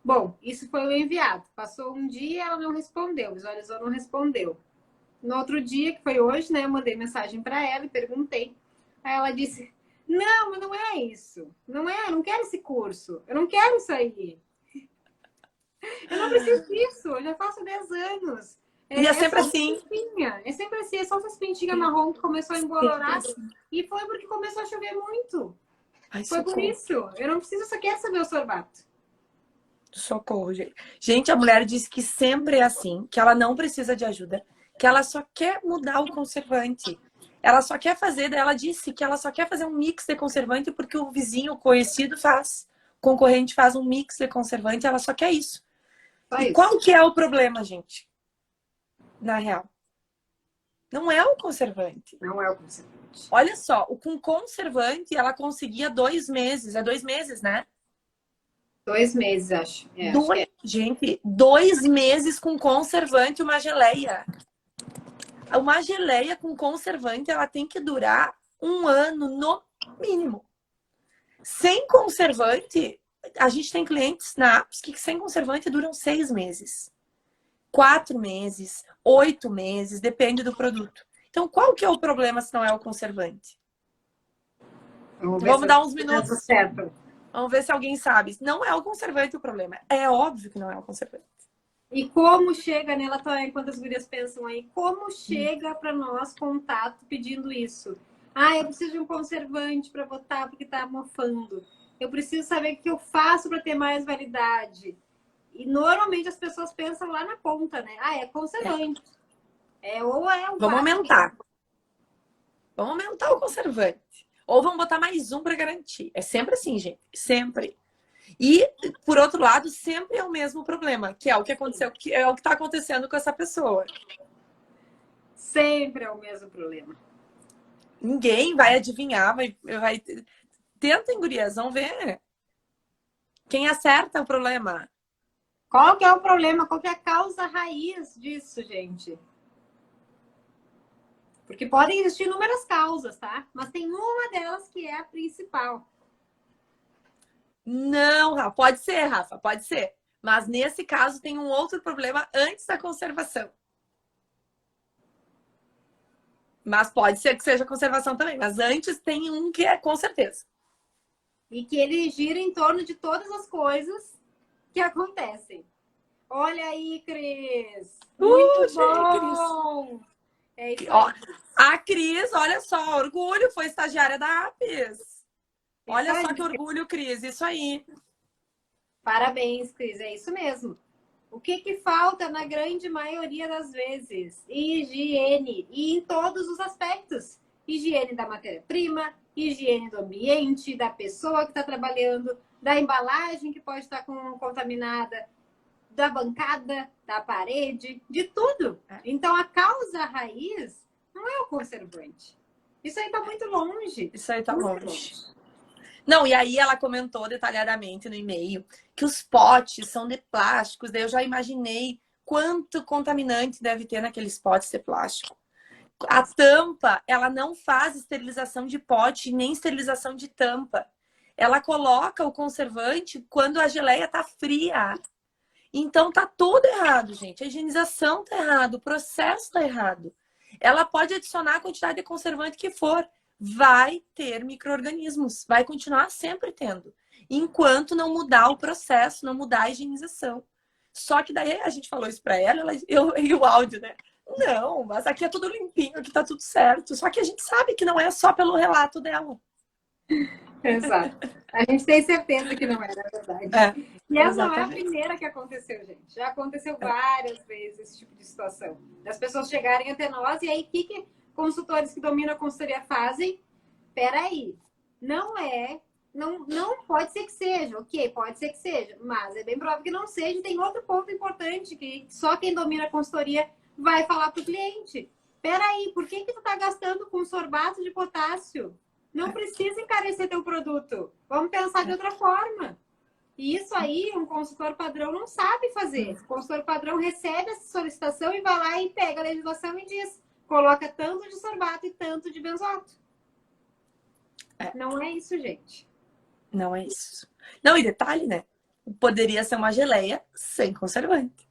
Speaker 2: Bom, isso foi o enviado. Passou um dia, ela não respondeu, visualizou, não respondeu. No outro dia, que foi hoje, né, eu mandei mensagem para ela e perguntei. Aí ela disse, não, mas não é isso. Não é, eu não quero esse curso. Eu não quero isso aí. Eu não preciso disso, eu já faço 10 anos.
Speaker 1: E é sempre assim.
Speaker 2: É sempre assim, é só essas pintinhas marrom que começou a embolorar. E foi porque começou a chover muito.
Speaker 1: Ai,
Speaker 2: foi por isso. Eu não preciso, só quero saber o sorbato.
Speaker 1: Socorro, gente. Gente, a mulher disse que sempre é assim, que ela não precisa de ajuda, que ela só quer mudar o conservante. Ela só quer fazer, daí ela disse que ela só quer fazer um mix de conservante porque o vizinho, o conhecido faz. O concorrente faz um mix de conservante, ela só quer isso.
Speaker 2: Só
Speaker 1: e
Speaker 2: isso.
Speaker 1: Qual que é o problema, gente? Na real. Não é o conservante.
Speaker 2: Não é o conservante.
Speaker 1: Olha só, com conservante ela conseguia 2 meses. É 2 meses, né?
Speaker 2: 2 meses, acho.
Speaker 1: Gente, 2 meses com conservante, uma geleia. Uma geleia com conservante, ela tem que durar 1 ano no mínimo. Sem conservante, a gente tem clientes na Apps que sem conservante duram 6 meses. 4 meses, 8 meses, depende do produto. Então, qual que é o problema se não é o conservante? Vamos dar uns minutos. Vamos ver se alguém sabe. Não é o conservante o problema. É óbvio que não é o conservante.
Speaker 2: E como chega nela, enquanto as gurias pensam aí, como chega para nós contato pedindo isso? Ah, eu preciso de um conservante para botar porque tá mofando. Eu preciso saber o que eu faço para ter mais validade. E normalmente as pessoas pensam lá na ponta, né? Ah, é conservante. Vamos
Speaker 1: aumentar. Vamos aumentar o conservante. Ou vamos botar mais um para garantir. É sempre assim, gente. Sempre. E, por outro lado, sempre é o mesmo problema, que é o que aconteceu, que é o que está acontecendo com essa pessoa.
Speaker 2: Sempre é o mesmo problema.
Speaker 1: Ninguém vai adivinhar, vai... Tentem, gurias, vamos ver. Quem acerta o problema?
Speaker 2: Qual que é o problema? Qual que é a causa raiz disso, gente? Porque podem existir inúmeras causas, tá? Mas tem uma delas que é a principal.
Speaker 1: Não, Rafa, pode ser, Rafa, pode ser. Mas nesse caso tem um outro problema antes da conservação. Mas pode ser que seja conservação também. Mas antes tem um que é com certeza.
Speaker 2: E que ele gira em torno de todas as coisas que acontecem. Olha aí, Cris! Muito bom!
Speaker 1: Cris. É isso aí. Ó, a Cris, olha só, orgulho, foi estagiária da Apps. Olha só que orgulho, Cris, isso aí.
Speaker 2: Parabéns, Cris, é isso mesmo. O que falta na grande maioria das vezes? Higiene, e em todos os aspectos. Higiene da matéria-prima, higiene do ambiente, da pessoa que está trabalhando, da embalagem que pode estar contaminada, da bancada, da parede, de tudo. Então, a causa raiz não é o conservante. Isso aí está muito longe.
Speaker 1: Isso aí está longe. Não, e aí ela comentou detalhadamente no e-mail que os potes são de plásticos. Daí eu já imaginei quanto contaminante deve ter naqueles potes de plástico. A tampa, ela não faz esterilização de pote nem esterilização de tampa. Ela coloca o conservante quando a geleia está fria. Então tá tudo errado, gente. A higienização tá errado, o processo tá errado. Ela pode adicionar a quantidade de conservante que for, vai ter micro-organismos, vai continuar sempre tendo, enquanto não mudar o processo, não mudar a higienização. Só que daí a gente falou isso pra ela, e o áudio, né? Não, mas aqui é tudo limpinho, aqui tá tudo certo. Só que a gente sabe que não é só pelo relato dela.
Speaker 2: Exato. A gente tem certeza que não é, na verdade. E essa não é a primeira que aconteceu, gente. Já aconteceu várias vezes esse tipo de situação. Das pessoas chegarem até nós e aí o que consultores que dominam a consultoria fazem? Peraí, não pode ser que seja, ok, pode ser que seja, mas é bem provável que não seja. E tem outro ponto importante que só quem domina a consultoria vai falar para o cliente. Peraí, por que tu tá gastando com sorbato de potássio? Não precisa encarecer teu produto. Vamos pensar de outra forma. E isso aí, um consultor padrão não sabe fazer. O consultor padrão recebe essa solicitação e vai lá e pega a legislação e diz: coloca tanto de sorbato e tanto de benzoato. Não é isso, gente.
Speaker 1: Não é isso. Não, e detalhe, né? Poderia ser uma geleia sem conservante.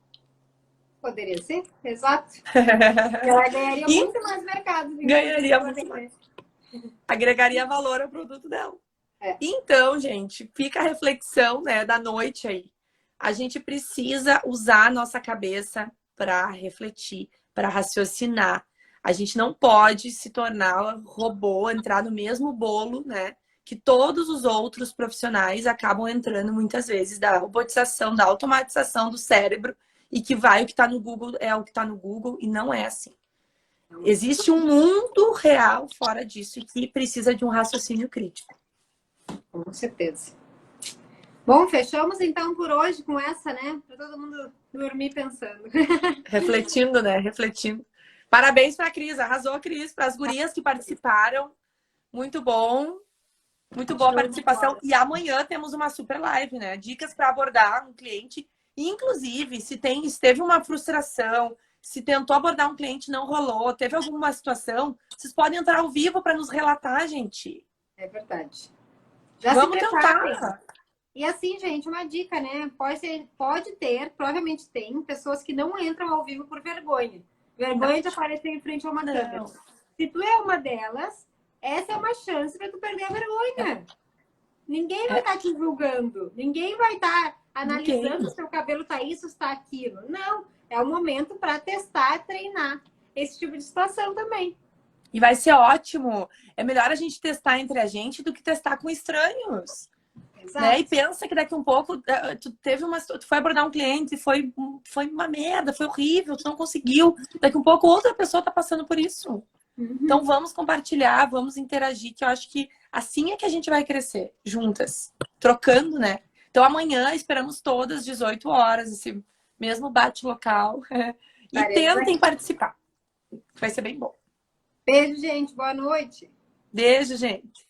Speaker 2: Poderia ser, exato. Ela ganharia muito mais mercado.
Speaker 1: Ganharia muito mais. Agregaria valor ao produto dela. Então, gente, fica a reflexão, né, da noite aí. A gente precisa usar a nossa cabeça para refletir, para raciocinar. A gente não pode se tornar robô, entrar no mesmo bolo, né, que todos os outros profissionais acabam entrando muitas vezes, da robotização, da automatização do cérebro, e que vai o que está no Google é o que está no Google, e não é assim. Existe um mundo real fora disso e que precisa de um raciocínio crítico.
Speaker 2: Com certeza. Bom, fechamos então por hoje com essa, né? Para todo mundo dormir pensando.
Speaker 1: Refletindo, né? Refletindo. Parabéns para a Cris, arrasou a Cris, para as gurias que participaram. Muito bom. Muito boa a participação. E amanhã temos uma super live, né? Dicas para abordar um cliente. Inclusive, se teve uma frustração, se tentou abordar um cliente e não rolou, teve alguma situação, vocês podem entrar ao vivo para nos relatar, gente.
Speaker 2: É verdade. Já
Speaker 1: vamos
Speaker 2: se tentar.
Speaker 1: tentar.
Speaker 2: E assim, gente, uma dica, né? Pode ter, provavelmente tem, pessoas que não entram ao vivo por vergonha. Vergonha de aparecer em frente a uma câmera. Se tu é uma delas, essa é uma chance para tu perder a vergonha. Ninguém vai estar te julgando. Ninguém vai estar analisando se teu cabelo tá isso, se tá aquilo. Não. É o momento para testar, treinar esse tipo de situação também.
Speaker 1: E vai ser ótimo. É melhor a gente testar entre a gente do que testar com estranhos. Né? E pensa que daqui um pouco tu foi abordar um cliente e foi uma merda, foi horrível, tu não conseguiu. Daqui um pouco outra pessoa tá passando por isso. Então vamos compartilhar, vamos interagir, que eu acho que assim é que a gente vai crescer, juntas, trocando, né? Então amanhã esperamos todas 18 horas, esse mesmo bate-local. E tentem participar. Vai ser bem bom.
Speaker 2: Beijo, gente. Boa noite.
Speaker 1: Beijo, gente.